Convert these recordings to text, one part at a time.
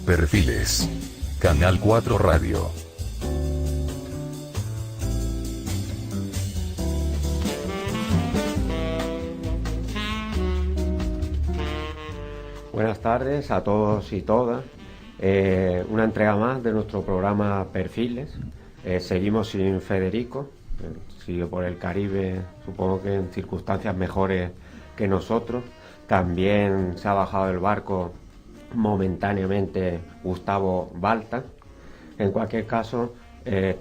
Perfiles. Canal 4 Radio. Buenas tardes a todos y todas. Una entrega más de nuestro programa Perfiles. Seguimos sin Federico, sigue por el Caribe, supongo que en circunstancias mejores que nosotros. También se ha bajado del barco momentáneamente Gustavo Balta. En cualquier caso,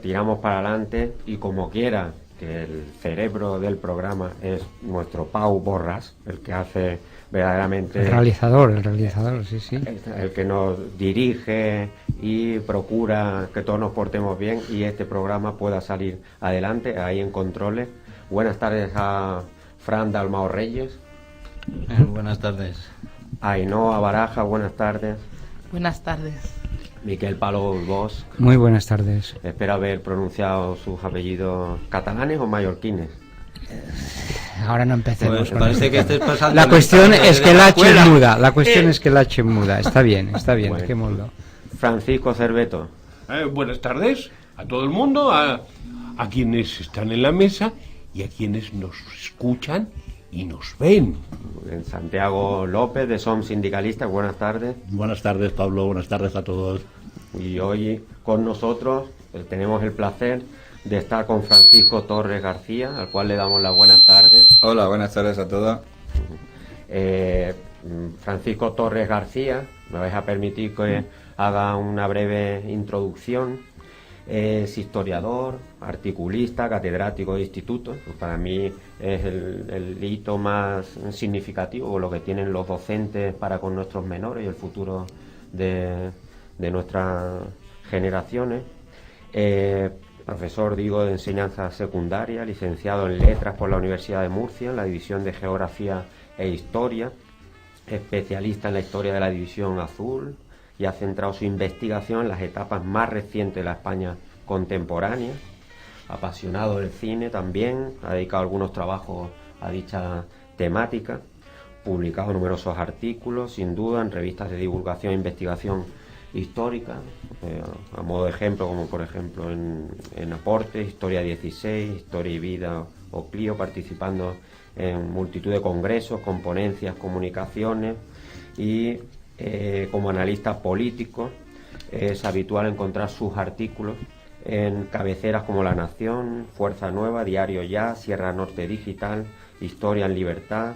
tiramos para adelante y como quiera, que el cerebro del programa es nuestro Pau Borràs, el que hace verdaderamente... El realizador, sí, sí. El que nos dirige y procura que todos nos portemos bien y este programa pueda salir adelante, ahí en controles. Buenas tardes a Fran Dalmao Reyes. Buenas tardes. Ainhoa Baraja, buenas tardes. Buenas tardes. Miquel Palou Bosch. Muy buenas tardes. Espero haber pronunciado sus apellidos catalanes o mallorquines. Ahora no empecemos. Pues con parece eso. que estés pasando. La cuestión es que la H es muda. La cuestión es que la H es muda. Está bien, Bueno. dejémoslo. Francisco Cerveto. Buenas tardes a todo el mundo, a quienes están en la mesa y a quienes nos escuchan y nos ven. En Santiago López, de SOM Sindicalistas, buenas tardes. Buenas tardes, Pablo, buenas tardes a todos. Y hoy con nosotros tenemos el placer de estar con Francisco Torres García, al cual le damos las buenas tardes. Hola, buenas tardes a todos. Francisco Torres García, me vais a permitir que haga una breve introducción. Es historiador, articulista, catedrático de instituto. Para mí es el hito más significativo, lo que tienen los docentes para con nuestros menores y el futuro de nuestras generaciones. Profesor, de enseñanza secundaria, licenciado en Letras por la Universidad de Murcia, en la División de Geografía e Historia, especialista en la historia de la División Azul, y ha centrado su investigación en las etapas más recientes de la España contemporánea. Apasionado del cine también, ha dedicado algunos trabajos a dicha temática, publicado numerosos artículos, sin duda, en revistas de divulgación e investigación histórica, a modo de ejemplo, como por ejemplo en Aporte, Historia 16, Historia y Vida o Clio, participando en multitud de congresos, con ponencias, comunicaciones, y como analista político es habitual encontrar sus artículos en cabeceras como La Nación, Fuerza Nueva, Diario Ya, Sierra Norte Digital, Historia en Libertad.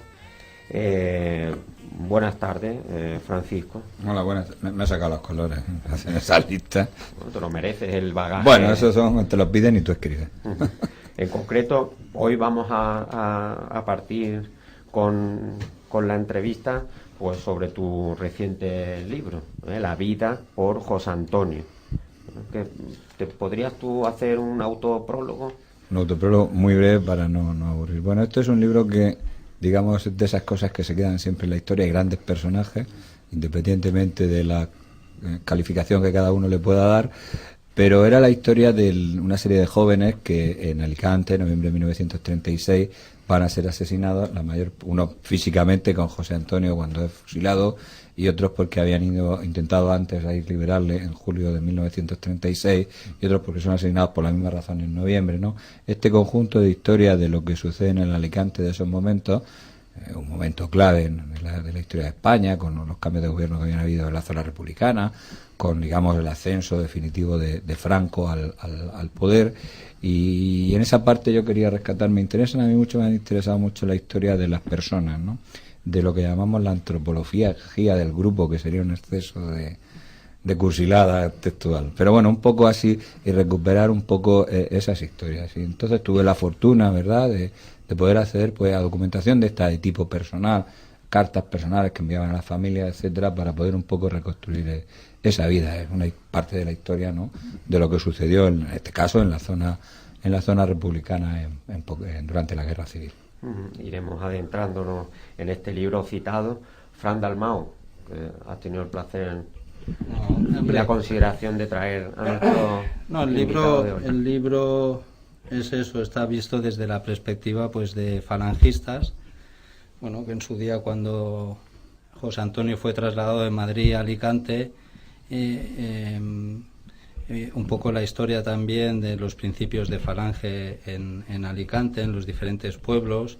Buenas tardes, Francisco. Hola, buenas. Me ha sacado los colores en esa lista. Bueno, te lo mereces, el bagaje. Bueno, esos son, te los piden y tú escribes. En concreto, hoy vamos a partir con la entrevista pues sobre tu reciente libro, La vida por José Antonio. ¿Te podrías tú hacer un autoprólogo? Un autoprólogo muy breve para no aburrir. Bueno, esto es un libro que, digamos, es de esas cosas que se quedan siempre en la historia. Hay grandes personajes, independientemente de la calificación que cada uno le pueda dar, pero era la historia de una serie de jóvenes que en Alicante, en noviembre de 1936, van a ser asesinados, uno físicamente con José Antonio cuando es fusilado, y otros porque habían intentado antes a ir liberarle en julio de 1936, y otros porque son asesinados por la misma razón en noviembre, ¿no? Este conjunto de historias de lo que sucede en el Alicante de esos momentos, un momento clave de la historia de España, con los cambios de gobierno que habían habido en la zona republicana, con, digamos, el ascenso definitivo de Franco al poder, y en esa parte yo quería rescatar, me han interesado mucho la historia de las personas, ¿no? De lo que llamamos la antropología del grupo, que sería un exceso de cursilada textual, pero bueno, un poco así, y recuperar un poco esas historias. Y entonces tuve la fortuna, ¿verdad?, de poder acceder pues a documentación de tipo personal, cartas personales que enviaban a las familias, etcétera, para poder un poco reconstruir esa vida. Es una parte de la historia, ¿no?, de lo que sucedió en este caso en la zona republicana durante la Guerra Civil. Iremos adentrándonos en este libro citado. Fran Dalmao, que has tenido el placer y la consideración de traer a nuestro invitado de hoy. El libro es eso, está visto desde la perspectiva pues de falangistas, bueno, que en su día, cuando José Antonio fue trasladado de Madrid a Alicante, un poco la historia también de los principios de Falange en Alicante, en los diferentes pueblos,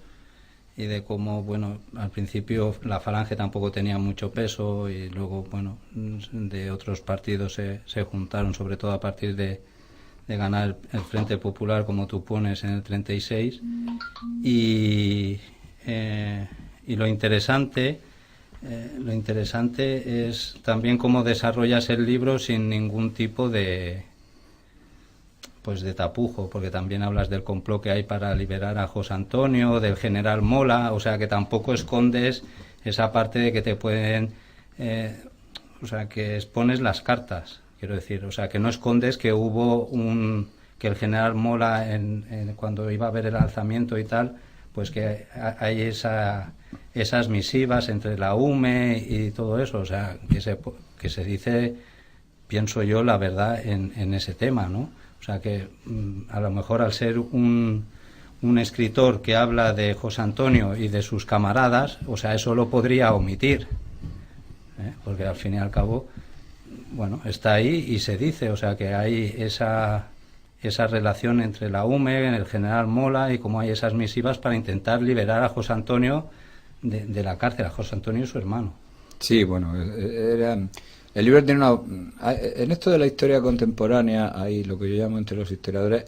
y de cómo, bueno, al principio la Falange tampoco tenía mucho peso y luego, bueno, de otros partidos se juntaron, sobre todo a partir de ganar el Frente Popular, como tú pones, en el 36. Y lo interesante es también cómo desarrollas el libro sin ningún tipo de tapujo, porque también hablas del complot que hay para liberar a José Antonio, del general Mola, o sea que tampoco escondes esa parte de que te pueden, o sea que expones las cartas, quiero decir, o sea que no escondes que que el general Mola cuando iba a ver el alzamiento y tal, pues que hay esas misivas entre la UME y todo eso, o sea que se dice, pienso yo, la verdad en ese tema, ¿no? O sea que a lo mejor al ser un escritor que habla de José Antonio y de sus camaradas, o sea, eso lo podría omitir, porque al fin y al cabo, bueno, está ahí y se dice, o sea que hay esa relación entre la UME, el general Mola, y cómo hay esas misivas para intentar liberar a José Antonio de la cárcel, a José Antonio y su hermano. Sí, bueno, el libro tiene en esto de la historia contemporánea hay lo que yo llamo entre los historiadores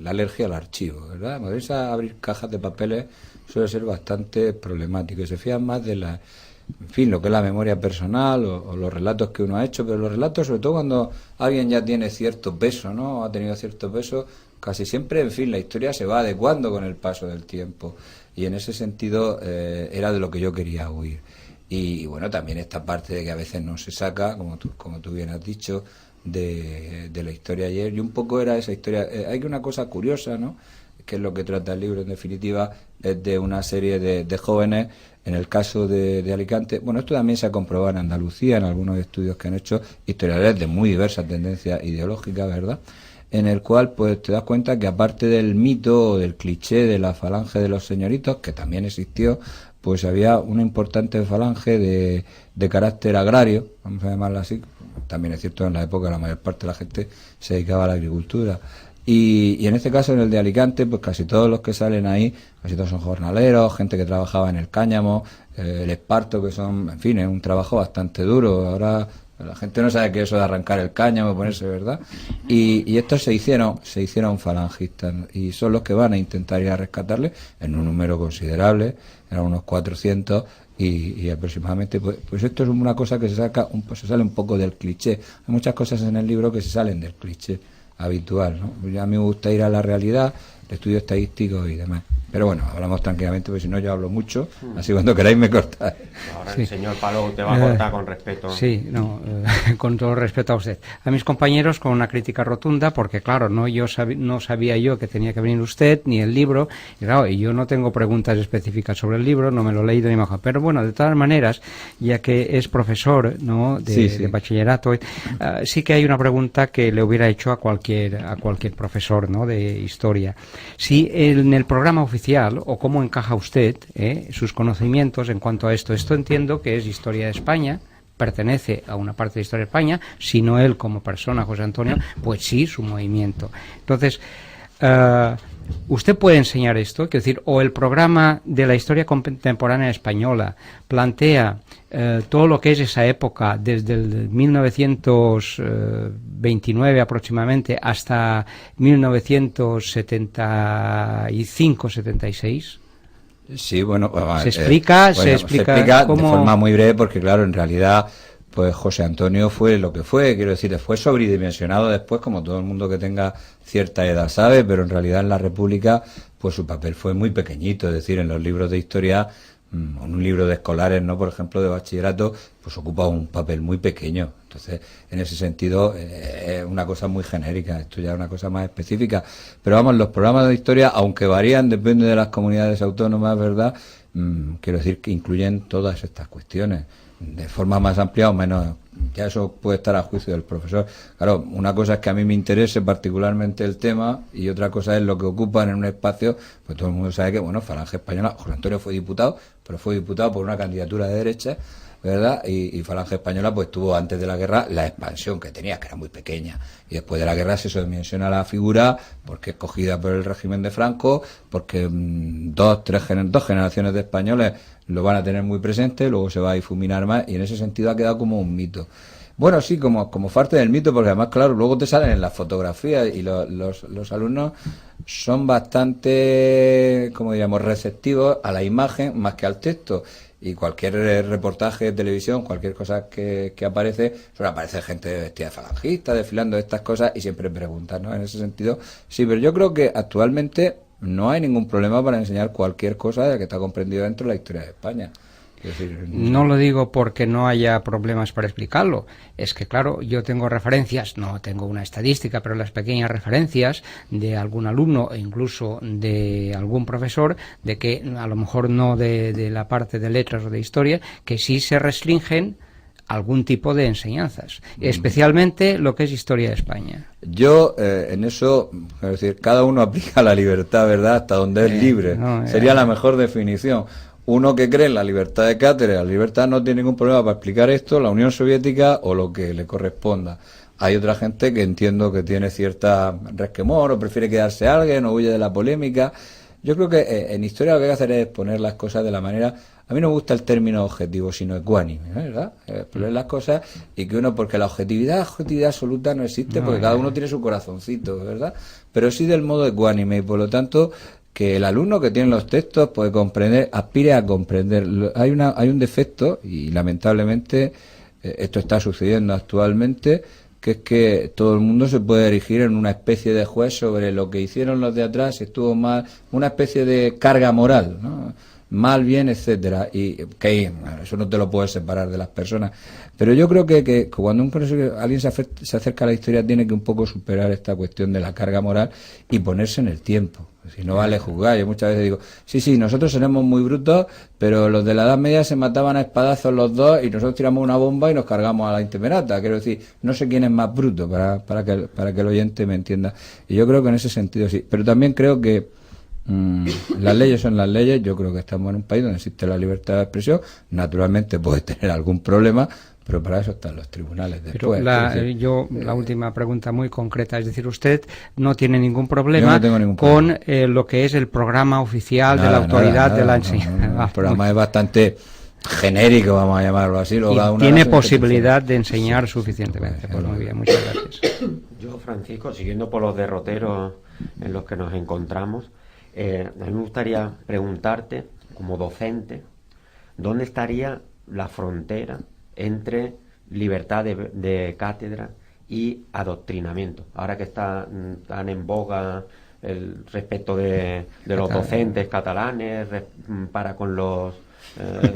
la alergia al archivo, ¿verdad? Moverse a abrir cajas de papeles suele ser bastante problemático y se fían más de en fin, lo que es la memoria personal o los relatos que uno ha hecho, pero los relatos, sobre todo cuando alguien ya tiene cierto peso, ¿no? Ha tenido cierto peso, casi siempre, en fin, la historia se va adecuando con el paso del tiempo y en ese sentido era de lo que yo quería huir. Y bueno, también esta parte de que a veces no se saca, como tú bien has dicho, de la historia ayer. Y un poco era esa historia. Hay una cosa curiosa, ¿no? Que es lo que trata el libro, en definitiva, es de una serie de jóvenes, en el caso de Alicante. Bueno, esto también se ha comprobado en Andalucía, en algunos estudios que han hecho historiadores de muy diversas tendencias ideológicas, ¿verdad? En el cual pues te das cuenta que aparte del mito o del cliché de la falange de los señoritos, que también existió, pues había una importante falange de carácter agrario, vamos a llamarla así. También es cierto, en la época la mayor parte de la gente se dedicaba a la agricultura. Y en este caso, en el de Alicante, pues casi todos los que salen ahí, casi todos son jornaleros, gente que trabajaba en el cáñamo, el esparto, que son, en fin, es un trabajo bastante duro. Ahora la gente no sabe qué es eso de arrancar el cáñamo, ponerse, ¿verdad? Y estos se hicieron falangistas y son los que van a intentar ir a rescatarle en un número considerable, eran unos 400 y aproximadamente, pues esto es una cosa que se sale un poco del cliché. Hay muchas cosas en el libro que se salen del cliché habitual, ¿no? A mí me gusta ir a la realidad, el estudio estadístico y demás. Pero bueno, hablamos tranquilamente, porque si no yo hablo mucho, así cuando queráis me cortáis. Ahora Sí. el señor Palou te va a cortar con respeto. Sí, no, con todo respeto a usted. A mis compañeros con una crítica rotunda, porque claro, no sabía yo que tenía que venir usted, ni el libro, y claro, y yo no tengo preguntas específicas sobre el libro, no me lo he leído ni mejor. Pero bueno, de todas maneras, ya que es profesor, ¿no?, de bachillerato, sí que hay una pregunta que le hubiera hecho a cualquier profesor, ¿no?, de historia. Si en el programa oficial, o cómo encaja usted sus conocimientos en cuanto a esto. Esto entiendo que es historia de España, pertenece a una parte de historia de España, si no él como persona, José Antonio, pues sí, su movimiento. Entonces, ¿usted puede enseñar esto? Quiero decir, o el programa de la historia contemporánea española plantea todo lo que es esa época, desde el 1929 aproximadamente hasta 1975-76. Sí, bueno, se explica cómo... de forma muy breve, porque claro, en realidad pues José Antonio fue lo que fue, quiero decir, fue sobredimensionado después, como todo el mundo que tenga cierta edad sabe, pero en realidad en la República pues su papel fue muy pequeñito, es decir, en los libros de historia, en un libro de escolares, ¿no?, por ejemplo, de bachillerato, pues ocupa un papel muy pequeño. Entonces, en ese sentido, es una cosa muy genérica, esto ya es una cosa más específica. Pero vamos, los programas de historia, aunque varían, depende de las comunidades autónomas, ¿verdad?, quiero decir que incluyen todas estas cuestiones. de forma más amplia o menos, ya eso puede estar a juicio del profesor. Claro, una cosa es que a mí me interese particularmente el tema y otra cosa es lo que ocupan en un espacio, pues todo el mundo sabe que, bueno, Falange Española, José Antonio fue diputado, pero fue diputado por una candidatura de derecha, ¿verdad? Y Falange Española pues tuvo antes de la guerra la expansión que tenía, que era muy pequeña, y después de la guerra se subdimensiona la figura porque es cogida por el régimen de Franco, porque dos generaciones de españoles lo van a tener muy presente, luego se va a difuminar más y en ese sentido ha quedado como un mito. Bueno, sí, como parte del mito, porque además, claro, luego te salen en las fotografías y los alumnos son bastante, como diríamos, receptivos a la imagen más que al texto. Y cualquier reportaje de televisión, cualquier cosa que aparece, suele aparecer gente vestida de falangista, desfilando estas cosas y siempre preguntan, ¿no? En ese sentido, sí, pero yo creo que actualmente no hay ningún problema para enseñar cualquier cosa de que está comprendido dentro de la historia de España. Es decir, no lo digo porque no haya problemas para explicarlo, es que claro, yo tengo referencias, no tengo una estadística, pero las pequeñas referencias de algún alumno e incluso de algún profesor, de que a lo mejor no de la parte de letras o de historia, que sí se restringen algún tipo de enseñanzas, especialmente lo que es historia de España. Yo en eso, es decir, cada uno aplica la libertad, ¿verdad?, hasta donde es libre. Sería la mejor definición. Uno que cree en la libertad de cátedra, la libertad, no tiene ningún problema para explicar esto, la Unión Soviética o lo que le corresponda. Hay otra gente que entiendo que tiene cierta resquemor o prefiere quedarse alguien o huye de la polémica. Yo creo que en historia lo que hay que hacer es poner las cosas de la manera... A mí no me gusta el término objetivo, sino ecuánime, ¿verdad? Poner las cosas y que uno... Porque la objetividad absoluta no existe, porque cada uno tiene su corazoncito, ¿verdad? Pero sí del modo ecuánime y por lo tanto... que el alumno que tiene los textos puede comprender, aspire a comprender. Hay un defecto, y lamentablemente esto está sucediendo actualmente, que es que todo el mundo se puede erigir en una especie de juez sobre lo que hicieron los de atrás, si estuvo mal, una especie de carga moral, ¿no? Mal, bien, etcétera, y que eso no te lo puedes separar de las personas. Pero yo creo que cuando alguien se acerca a la historia tiene que un poco superar esta cuestión de la carga moral y ponerse en el tiempo. Si no vale juzgar. Yo muchas veces digo, sí, nosotros seremos muy brutos, pero los de la Edad Media se mataban a espadazos los dos y nosotros tiramos una bomba y nos cargamos a la Intemerata. Quiero decir, no sé quién es más bruto, para que el oyente me entienda. Y yo creo que en ese sentido sí. Pero también creo que las leyes son las leyes. Yo creo que estamos en un país donde existe la libertad de expresión. Naturalmente puedes tener algún problema, pero para eso están los tribunales después. Pero la última pregunta muy concreta, es decir, usted no tiene ningún problema con lo que es el programa oficial de la autoridad de la enseñanza. El programa es bastante genérico, vamos a llamarlo así. Y tiene posibilidad de enseñar suficientemente. Pues muy bien, muchas gracias. Yo, Francisco, siguiendo por los derroteros en los que nos encontramos, a mí me gustaría preguntarte, como docente, ¿dónde estaría la frontera entre libertad de cátedra y adoctrinamiento? Ahora que está tan en boga el respecto de los docentes catalanes para con los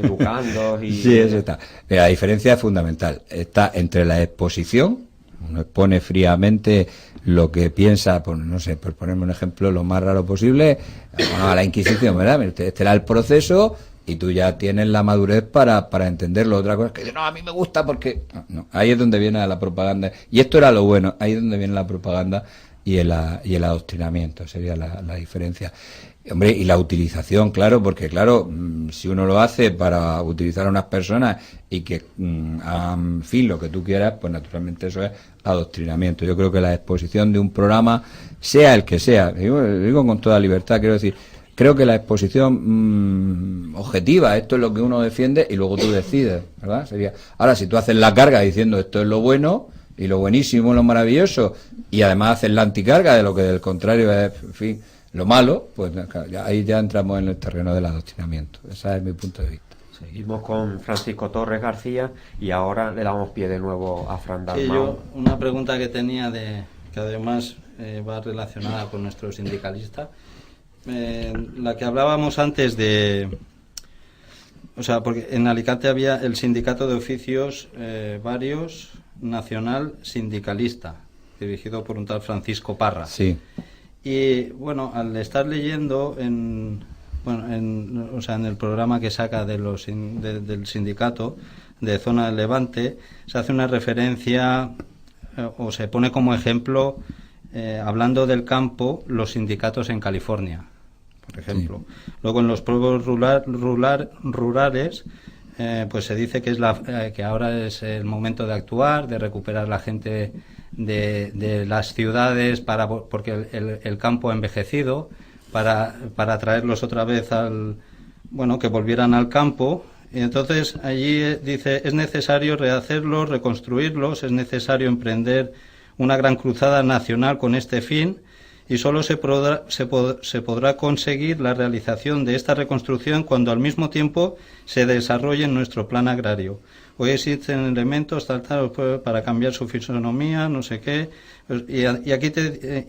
educandos y... Sí, eso está. La diferencia es fundamental. Está entre la exposición, uno expone fríamente lo que piensa, pues, no sé, por ponerme un ejemplo lo más raro posible, a la Inquisición, ¿verdad? Este era el proceso y tú ya tienes la madurez para entenderlo. Otra cosa es que dice, no, a mí me gusta porque... No, ahí es donde viene la propaganda. Y esto era lo bueno, ahí es donde viene la propaganda y el adoctrinamiento, sería la diferencia. Hombre, y la utilización, claro, porque claro, si uno lo hace para utilizar a unas personas y que hagan fin lo que tú quieras, pues naturalmente eso es adoctrinamiento. Yo creo que la exposición de un programa, sea el que sea, digo con toda libertad, quiero decir, creo que la exposición objetiva, esto es lo que uno defiende y luego tú decides, ¿verdad? Sería, ahora, si tú haces la carga diciendo esto es lo bueno y lo buenísimo, lo maravilloso, y además haces la anticarga de lo que del contrario es, en fin, lo malo, pues ahí ya entramos en el terreno del adoctrinamiento. Ese es mi punto de vista. Seguimos con Francisco Torres García y ahora le damos pie de nuevo a Fran Dalmau. Sí, yo una pregunta que tenía que además va relacionada con nuestro sindicalista, la que hablábamos antes o sea, porque en Alicante había el sindicato de oficios varios nacional sindicalista, dirigido por un tal Francisco Parra. Sí. Y bueno, al estar leyendo en el programa que saca del sindicato, de zona del Levante, se hace una referencia o se pone como ejemplo, hablando del campo, los sindicatos en California, por ejemplo. Sí. Luego en los pueblos rurales, pues se dice que que ahora es el momento de actuar, de recuperar la gente de las ciudades porque el campo ha envejecido, para traerlos otra vez que volvieran al campo. Y entonces allí dice, es necesario rehacerlos, reconstruirlos, es necesario emprender una gran cruzada nacional con este fin, y solo se podrá conseguir la realización de esta reconstrucción cuando al mismo tiempo se desarrolle nuestro plan agrario. Hoy existen elementos para cambiar su fisonomía, no sé qué, y aquí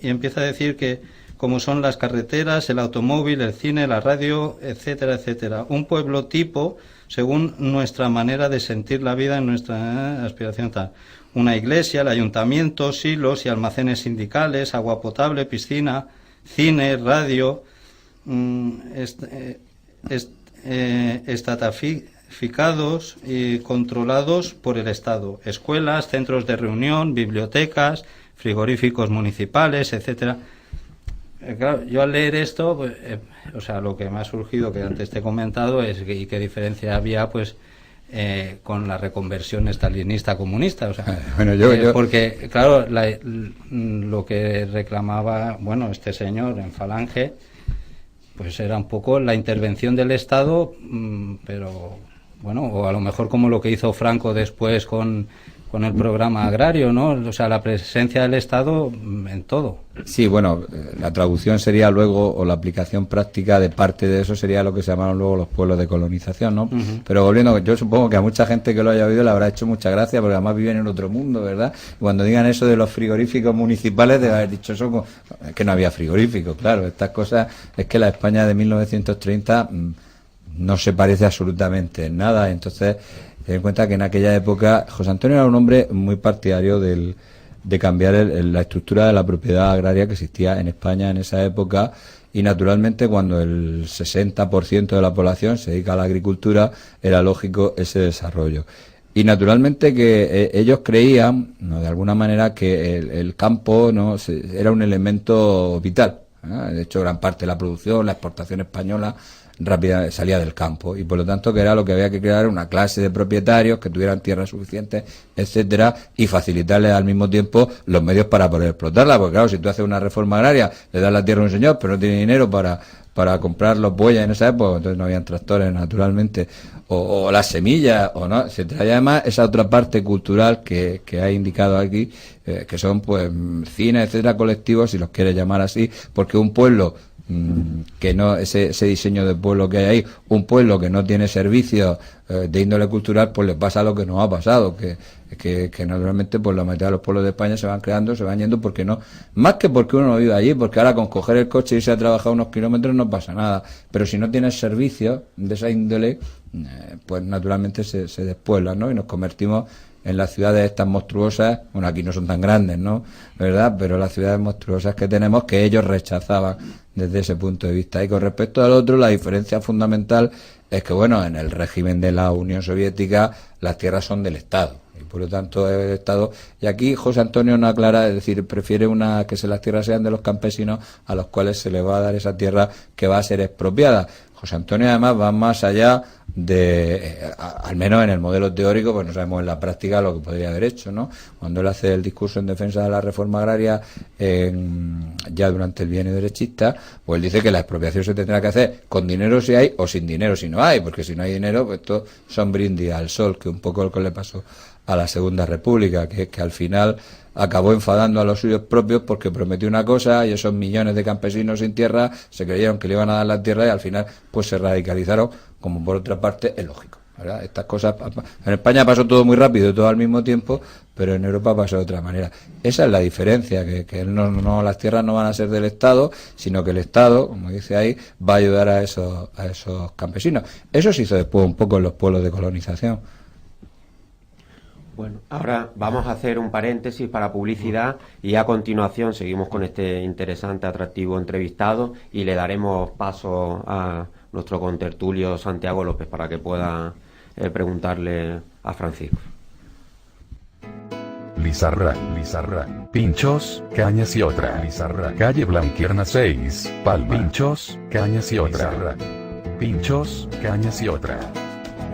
y empieza a decir que como son las carreteras, el automóvil, el cine, la radio, etcétera, etcétera. Un pueblo tipo según nuestra manera de sentir la vida en nuestra aspiración tal. Una iglesia, el ayuntamiento, silos y almacenes sindicales, agua potable, piscina, cine, radio, estatificados y controlados por el Estado, escuelas, centros de reunión, bibliotecas, frigoríficos municipales, etcétera. Claro, yo al leer esto, pues, lo que me ha surgido, que antes te he comentado, es qué diferencia había, pues, con la reconversión estalinista comunista, porque, claro, lo que reclamaba, este señor en Falange, pues era un poco la intervención del Estado, pero, o a lo mejor como lo que hizo Franco después con el programa agrario, ¿no? O sea, la presencia del Estado en todo. Sí, la traducción sería luego, o la aplicación práctica de parte de eso sería lo que se llamaron luego los pueblos de colonización, ¿no? Uh-huh. Pero volviendo, yo supongo que a mucha gente que lo haya oído le habrá hecho mucha gracia, porque además viven en otro mundo, ¿verdad? Y cuando digan eso de los frigoríficos municipales, debe haber dicho eso, es que no había frigoríficos, claro. Estas cosas, es que la España de 1930 no se parece absolutamente en nada, entonces ten en cuenta que en aquella época José Antonio era un hombre muy partidario de cambiar la estructura de la propiedad agraria que existía en España en esa época, y naturalmente cuando el 60% de la población se dedica a la agricultura era lógico ese desarrollo. Y naturalmente que ellos creían, de alguna manera, que el campo era un elemento vital. De hecho, gran parte de la producción, la exportación española rápida salía del campo, y por lo tanto que era lo que había que crear, una clase de propietarios que tuvieran tierras suficientes, etcétera, y facilitarles al mismo tiempo los medios para poder explotarla, porque claro, si tú haces una reforma agraria, le das la tierra a un señor pero no tiene dinero para comprar los bueyes en esa época, entonces no habían tractores naturalmente, o las semillas, o no, etcétera. Y además esa otra parte cultural que ha indicado aquí, que son pues cines, etcétera, colectivos, si los quieres llamar así, porque un pueblo que no, ese diseño de pueblo que hay ahí, un pueblo que no tiene servicios de índole cultural, pues le pasa lo que nos ha pasado, que naturalmente pues la mitad de los pueblos de España se van creando, se van yendo, porque no, más que porque uno no vive allí, porque ahora con coger el coche y irse a trabajar unos kilómetros no pasa nada, pero si no tienes servicios de esa índole, pues naturalmente se despueblan, ¿no? Y nos convertimos en las ciudades estas monstruosas, aquí no son tan grandes, ¿no? ¿Verdad? Pero las ciudades monstruosas que tenemos, que ellos rechazaban desde ese punto de vista. Y con respecto al otro, la diferencia fundamental es que, en el régimen de la Unión Soviética, las tierras son del Estado, y por lo tanto el Estado, y aquí José Antonio no aclara, es decir, prefiere que las tierras sean de los campesinos, a los cuales se les va a dar esa tierra que va a ser expropiada. José Antonio además va más allá al menos en el modelo teórico, pues no sabemos en la práctica lo que podría haber hecho, ¿no? Cuando él hace el discurso en defensa de la reforma agraria ya durante el bienio derechista, pues él dice que la expropiación se tendrá que hacer con dinero si hay, o sin dinero si no hay, porque si no hay dinero, pues esto son brindis al sol, que un poco lo que le pasó a la Segunda República, que al final acabó enfadando a los suyos propios porque prometió una cosa, y esos millones de campesinos sin tierra se creyeron que le iban a dar la tierra, y al final pues se radicalizaron, como por otra parte es lógico, ¿verdad? Estas cosas, en España pasó todo muy rápido, todo al mismo tiempo, pero en Europa pasó de otra manera. Esa es la diferencia, que no las tierras no van a ser del Estado, sino que el Estado, como dice ahí, va a ayudar a esos campesinos. Eso se hizo después un poco en los pueblos de colonización. Bueno, ahora vamos a hacer un paréntesis para publicidad, y a continuación seguimos con este interesante, atractivo entrevistado, y le daremos paso a nuestro contertulio Santiago López para que pueda preguntarle a Francisco. Lizarra, Pinchos, Cañas y otra. Lizarra, calle Blanquierna 6, Palma. Pinchos, Cañas y otra. Pinchos, Cañas y otra.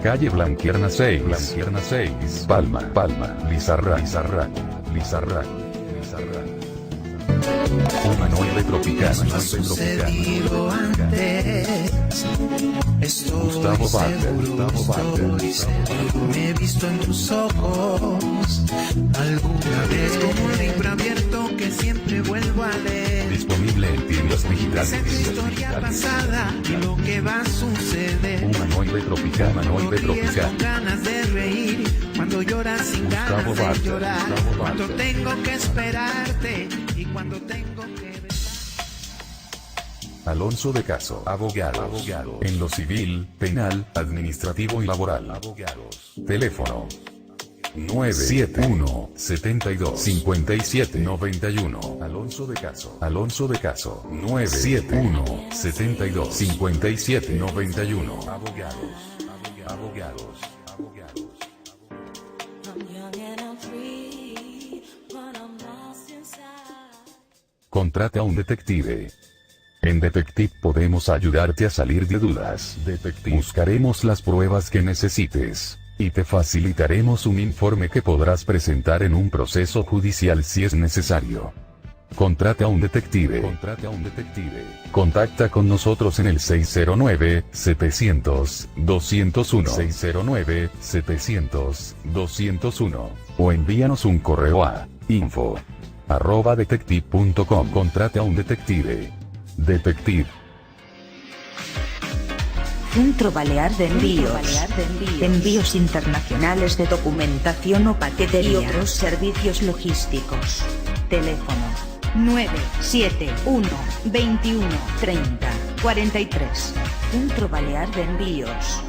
Calle Blanquierna 6, Palma. Lizarra. Humanoide tropical. Sucedido antes. Estoy Gustavo Valder. Me he visto en tus ojos alguna vez como un libro abierto que siempre vuelvo a leer. Disponible en tiendas digitales. Sé tu historia pasada y lo que va a suceder. Humanoide tropical. Cuando ríes con ganas de reír, cuando lloras sin ganas de llorar, cuando tengo que esperarte y cuando tengo que ver. Alonso de Caso, abogado. En lo civil, penal, administrativo y laboral. Teléfono 971 72 57 91. Alonso de Caso. 971 72 57 91. Abogados. Contrata a un detective. En Detective podemos ayudarte a salir de dudas. Buscaremos las pruebas que necesites y te facilitaremos un informe que podrás presentar en un proceso judicial si es necesario. Contrata a un detective. Contacta con nosotros en el 609-700-201. 609-700-201. O envíanos un correo a info@detective.com. Contrata a un detective. Detective. Centro Balear de Envíos. Envíos internacionales de documentación o paquetería y otros servicios logísticos. Teléfono 971 21 30 43. Centro Balear de Envíos.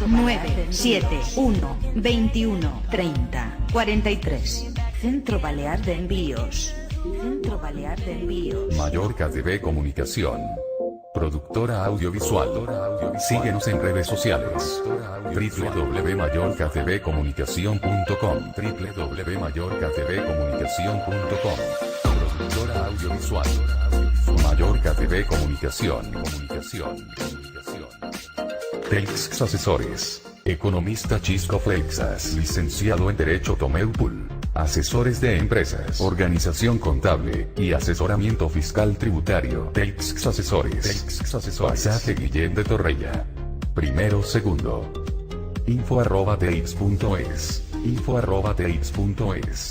971 21 30 43. Centro Balear de Envíos. Mallorca TV Comunicación. Productora audiovisual. Síguenos en redes sociales. www.mallorcatvcomunicacion.com. www.mallorcatvcomunicacion.com. Productora audiovisual. Mallorca TV Comunicación. Teix Asesores. Economista Chisco Fleixas. Licenciado en Derecho Tomeupul. Asesores de empresas, organización contable y asesoramiento fiscal tributario. Teix Asesores. Pasaje Guillén de Torrella. Primero, segundo. info@teix.es.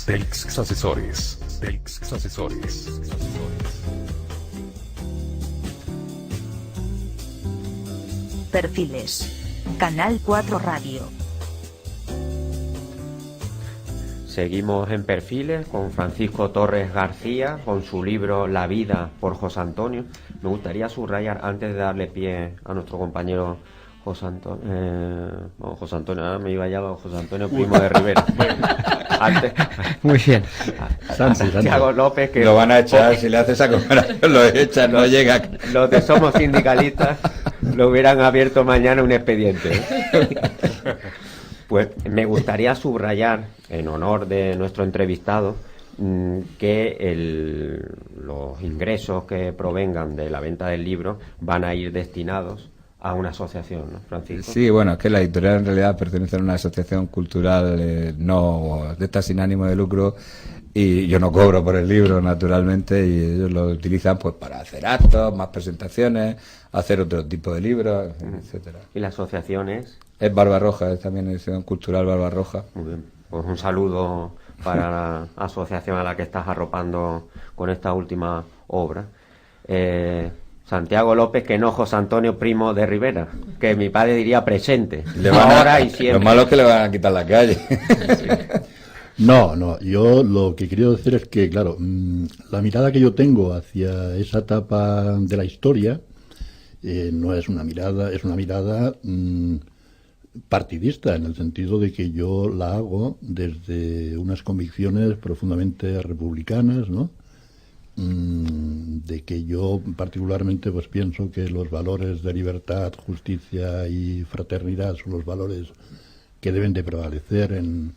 Teix Asesores. Perfiles. Canal 4 Radio. Seguimos en Perfiles con Francisco Torres García, con su libro La vida por José Antonio. Me gustaría subrayar, antes de darle pie a nuestro compañero José Antonio, ahora me iba a llamar José Antonio Primo de Rivera. Antes, Muy bien. Santiago López, que lo van a echar, si le haces a comer, lo echan, no llega. los de Somos Sindicalistas lo hubieran abierto mañana un expediente. Pues me gustaría subrayar, en honor de nuestro entrevistado, que los ingresos que provengan de la venta del libro van a ir destinados a una asociación, ¿no, Francisco? Sí, bueno, es que la editorial en realidad pertenece a una asociación cultural no de esta sin ánimo de lucro, y yo no cobro por el libro, naturalmente, y ellos lo utilizan pues para hacer actos, más presentaciones, hacer otro tipo de libros, etcétera. ¿Y la asociación es? Es Barbarroja, es también edición cultural Barbarroja. Muy bien, pues un saludo para la asociación a la que estás arropando con esta última obra. Santiago López, que no José Antonio Primo de Rivera, que mi padre diría presente, ahora y siempre. Lo malo es que le van a quitar la calle. No, yo lo que quería decir es que, claro, la mirada que yo tengo hacia esa etapa de la historia no es una mirada, es una mirada partidista, en el sentido de que yo la hago desde unas convicciones profundamente republicanas, ¿no? De que yo particularmente pues pienso que los valores de libertad, justicia y fraternidad son los valores que deben de prevalecer en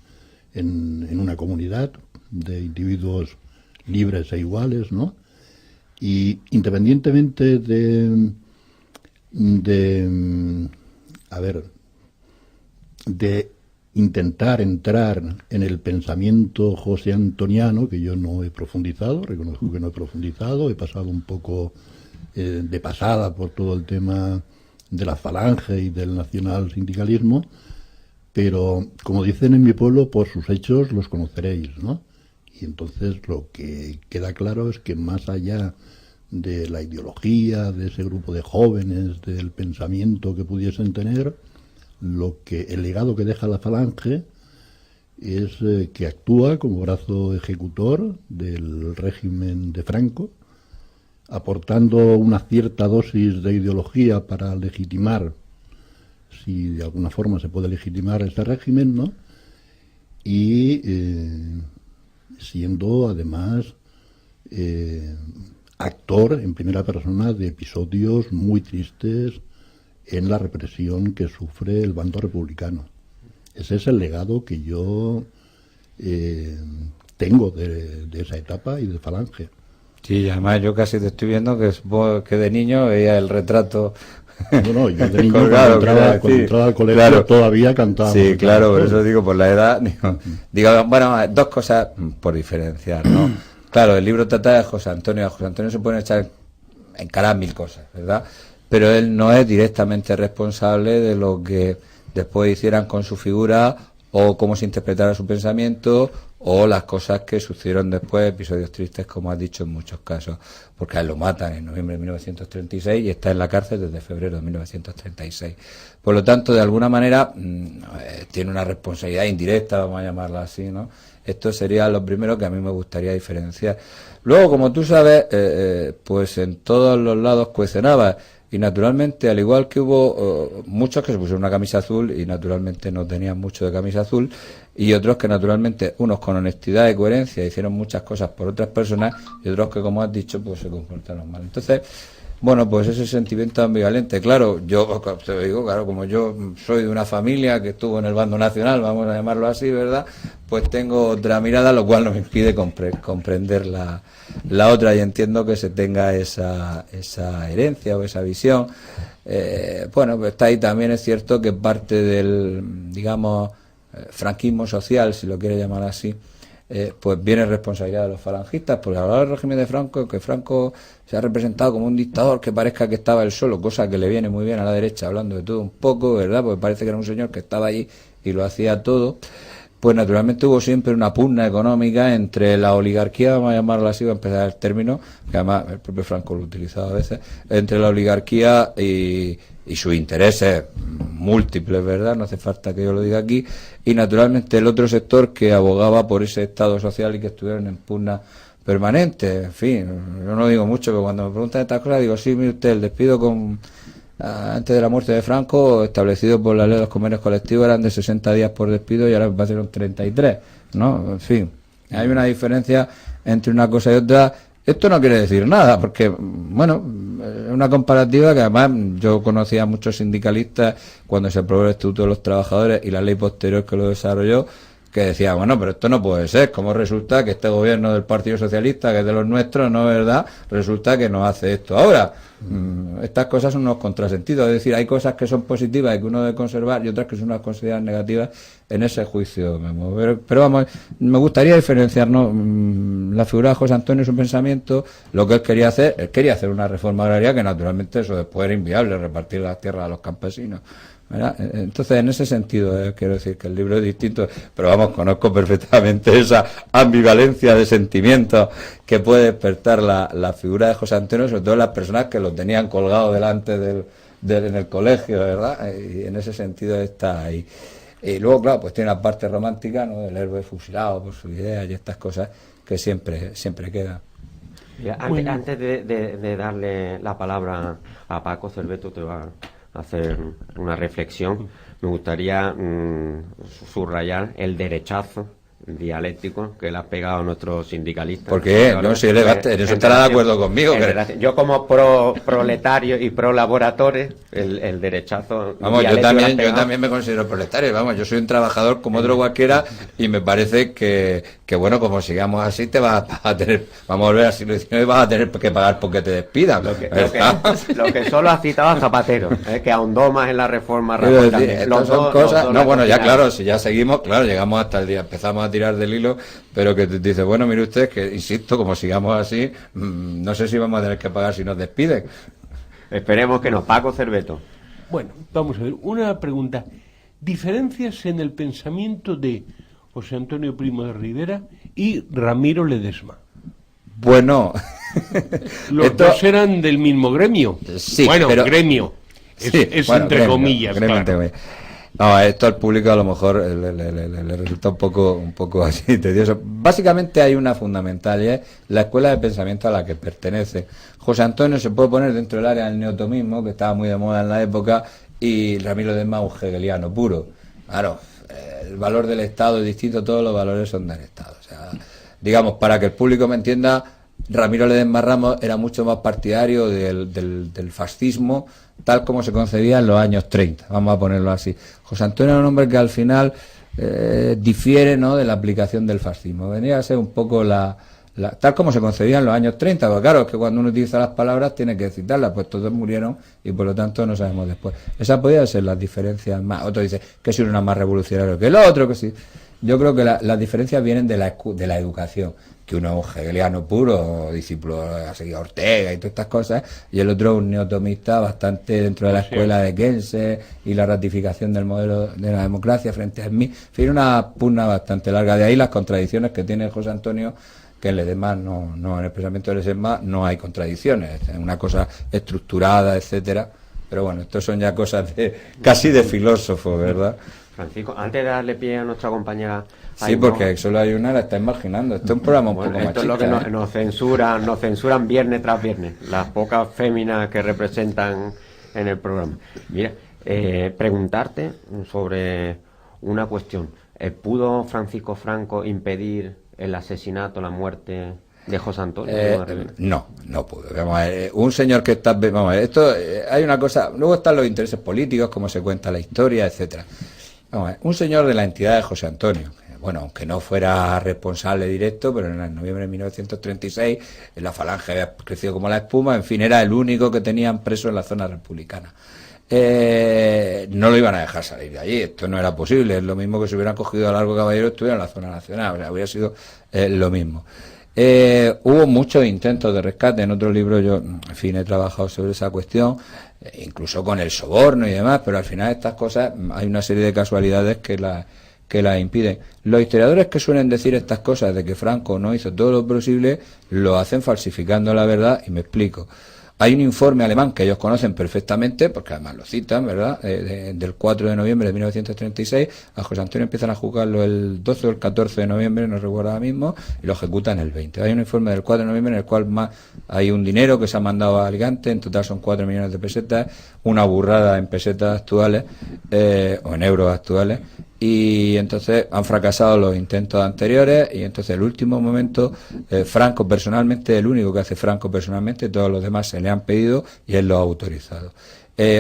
una comunidad de individuos libres e iguales, ¿no? Y independientemente de intentar entrar en el pensamiento josé antoniano, que yo no he profundizado, reconozco que no he profundizado, he pasado un poco de pasada por todo el tema de la falange y del nacional sindicalismo, pero como dicen en mi pueblo, por sus hechos los conoceréis, ¿no? Y entonces lo que queda claro es que más allá de la ideología, de ese grupo de jóvenes, del pensamiento que pudiesen tener, el legado que deja la falange es que actúa como brazo ejecutor del régimen de Franco, aportando una cierta dosis de ideología para legitimar, si de alguna forma se puede legitimar ese régimen, ¿no? Y siendo además actor en primera persona de episodios muy tristes en la represión que sufre el bando republicano. Ese es el legado que yo tengo de esa etapa y de Falange. Sí, además yo casi te estoy viendo que de niño veía el retrato. No, yo de niño cuando entraba al colegio, claro, todavía cantaba. Sí, claro, por eso digo, por la edad. Digo, bueno, dos cosas por diferenciar, ¿no? Claro, el libro trata de José Antonio. A José Antonio se pueden echar en cara 1000 cosas, ¿verdad? Pero él no es directamente responsable de lo que después hicieran con su figura, o cómo se interpretara su pensamiento, o las cosas que sucedieron después, episodios tristes, como has dicho en muchos casos, porque a él lo matan en noviembre de 1936 y está en la cárcel desde febrero de 1936. Por lo tanto, de alguna manera, tiene una responsabilidad indirecta, vamos a llamarla así, ¿no? Esto sería lo primero que a mí me gustaría diferenciar. Luego, como tú sabes, pues en todos los lados cuecen habas. Y naturalmente, al igual que hubo muchos que se pusieron una camisa azul y naturalmente no tenían mucho de camisa azul, y otros que naturalmente, unos con honestidad y coherencia hicieron muchas cosas por otras personas, y otros que, como has dicho, pues se comportaron mal. Entonces, bueno, pues ese sentimiento ambivalente, claro, yo te digo, claro, como yo soy de una familia que estuvo en el bando nacional, vamos a llamarlo así, ¿verdad? Pues tengo otra mirada, lo cual no me impide comprender la otra, y entiendo que se tenga esa herencia o esa visión. Bueno, pues está ahí también, es cierto que parte del, digamos, franquismo social, si lo quiere llamar así, pues viene responsabilidad de los falangistas, porque a lo largo del régimen de Franco, que Franco se ha representado como un dictador que parezca que estaba él solo, cosa que le viene muy bien a la derecha, hablando de todo un poco, ¿verdad? Porque parece que era un señor que estaba allí y lo hacía todo. Pues naturalmente hubo siempre una pugna económica entre la oligarquía, vamos a llamarlo así, va a empezar el término, que además el propio Franco lo utilizaba a veces, entre la oligarquía y sus intereses múltiples, ¿verdad? No hace falta que yo lo diga aquí. Y naturalmente el otro sector que abogaba por ese Estado social y que estuvieron en pugna permanente. En fin, yo no digo mucho, pero cuando me preguntan estas cosas digo, sí, mire usted, el despido antes de la muerte de Franco, establecido por la ley de los convenios colectivos, eran de 60 días por despido y ahora va a ser 33, ¿no? En fin, hay una diferencia entre una cosa y otra. Esto no quiere decir nada, porque, bueno, es una comparativa que además yo conocía a muchos sindicalistas cuando se aprobó el Estatuto de los Trabajadores y la ley posterior que lo desarrolló, que decía, bueno, pero esto no puede ser, ¿cómo resulta que este gobierno del Partido Socialista, que es de los nuestros, no es verdad, resulta que nos hace esto ahora? Estas cosas son unos contrasentidos, es decir, hay cosas que son positivas y que uno debe conservar y otras que son unas consideradas negativas en ese juicio. Pero vamos, me gustaría diferenciarnos la figura de José Antonio y su pensamiento, lo que él quería hacer una reforma agraria que naturalmente eso después era inviable, repartir las tierras a los campesinos, ¿verdad? Entonces, en ese sentido, quiero decir que el libro es distinto, pero vamos, conozco perfectamente esa ambivalencia de sentimientos que puede despertar la figura de José Antonio, sobre todo las personas que lo tenían colgado delante en el colegio, ¿verdad? Y en ese sentido está ahí. Y luego, claro, pues tiene la parte romántica, ¿no? Del héroe fusilado por sus ideas y estas cosas que siempre quedan. Antes de darle la palabra a Paco Cerveto, te va a hacer una reflexión. Me gustaría subrayar el derechazo dialéctico que le has pegado a nuestros sindicalistas. ¿Por qué? No, si en eso estará de acuerdo conmigo. Yo como proletario y pro laboradores, el derechazo... Vamos, yo también me considero proletario, vamos, yo soy un trabajador como otro cualquiera y me parece que bueno, como sigamos así te vas a tener, vamos a volver a siglo XIX y vas a tener que pagar porque te despidan. Lo que solo ha citado a Zapatero, que ahondó más en la reforma Rajoy también. Son cosas, ya claro, si ya seguimos, claro, llegamos hasta el día, empezamos a tirar del hilo, pero que te dice, bueno, mire usted, que insisto, como sigamos así, no sé si vamos a tener que pagar si nos despiden. Esperemos que no. Paco Cerveto. Bueno, vamos a ver, una pregunta. ¿Diferencias en el pensamiento de José Antonio Primo de Rivera y Ramiro Ledesma? Bueno, los dos eran del mismo gremio. Sí, bueno, pero, gremio. Es bueno, entre gremio, comillas, gremio, claro. No, esto al público a lo mejor le resulta un poco así tedioso. Básicamente hay una fundamental y es la escuela de pensamiento a la que pertenece. José Antonio se puede poner dentro del área del neotomismo, que estaba muy de moda en la época, y Ramiro Ledesma un hegeliano puro. Claro, el valor del Estado es distinto, todos los valores son del Estado. O sea, digamos, para que el público me entienda, Ramiro Ledesma Ramos era mucho más partidario del fascismo, tal como se concebía en los años 30, vamos a ponerlo así. José Antonio era un hombre que al final difiere, ¿no?, de la aplicación del fascismo. Venía a ser un poco tal como se concebía en los años 30, porque claro, es que cuando uno utiliza las palabras tiene que citarlas, pues todos murieron y por lo tanto no sabemos después. Esas podían ser las diferencias más. Otro dice que si uno era más revolucionario que el otro, que sí. Yo creo que las diferencias vienen de la educación, que uno es un hegeliano puro, discípulo ha seguido Ortega y todas estas cosas, y el otro un neotomista bastante dentro de la escuela de Keynes y la ratificación del modelo de la democracia frente a Smith. En fin, una pugna bastante larga. De ahí las contradicciones que tiene José Antonio, que en Ledesma no, en el pensamiento de Ledesma no hay contradicciones, es una cosa estructurada, etcétera. Pero bueno, esto son ya cosas casi de filósofo, ¿verdad? Francisco, antes de darle pie a nuestra compañera... Sí, porque solo hay una, la está imaginando. Esto es un programa un poco machista. Esto es lo que nos censuran viernes tras viernes, las pocas féminas que representan en el programa. Mira, preguntarte sobre una cuestión. ¿Pudo Francisco Franco impedir el asesinato, la muerte de José Antonio? No pudo. Vamos a ver, un señor que está... Vamos a ver, esto hay una cosa... Luego están los intereses políticos, cómo se cuenta la historia, etcétera. Vamos a ver, un señor de la entidad de José Antonio, bueno, aunque no fuera responsable directo, pero en noviembre de 1936 la falange había crecido como la espuma, en fin, era el único que tenían preso en la zona republicana. No lo iban a dejar salir de allí, esto no era posible, es lo mismo que si hubieran cogido a Largo Caballero y estuviera en la zona nacional, o sea, hubiera sido lo mismo. Hubo muchos intentos de rescate, en otro libro yo, en fin, he trabajado sobre esa cuestión, incluso con el soborno y demás, pero al final estas cosas, hay una serie de casualidades que la impiden. Los historiadores que suelen decir estas cosas de que Franco no hizo todo lo posible, lo hacen falsificando la verdad, y me explico. Hay un informe alemán que ellos conocen perfectamente, porque además lo citan, ¿verdad?, del 4 de noviembre de 1936, a José Antonio empiezan a juzgarlo el 12 o el 14 de noviembre, no recuerdo ahora mismo, y lo ejecutan el 20. Hay un informe del 4 de noviembre en el cual hay un dinero que se ha mandado a Alicante, en total son 4 millones de pesetas, una burrada en pesetas actuales, o en euros actuales, y entonces han fracasado los intentos anteriores, y entonces el último momento Franco personalmente, el único que hace Franco personalmente, todos los demás se le han pedido y él lo ha autorizado.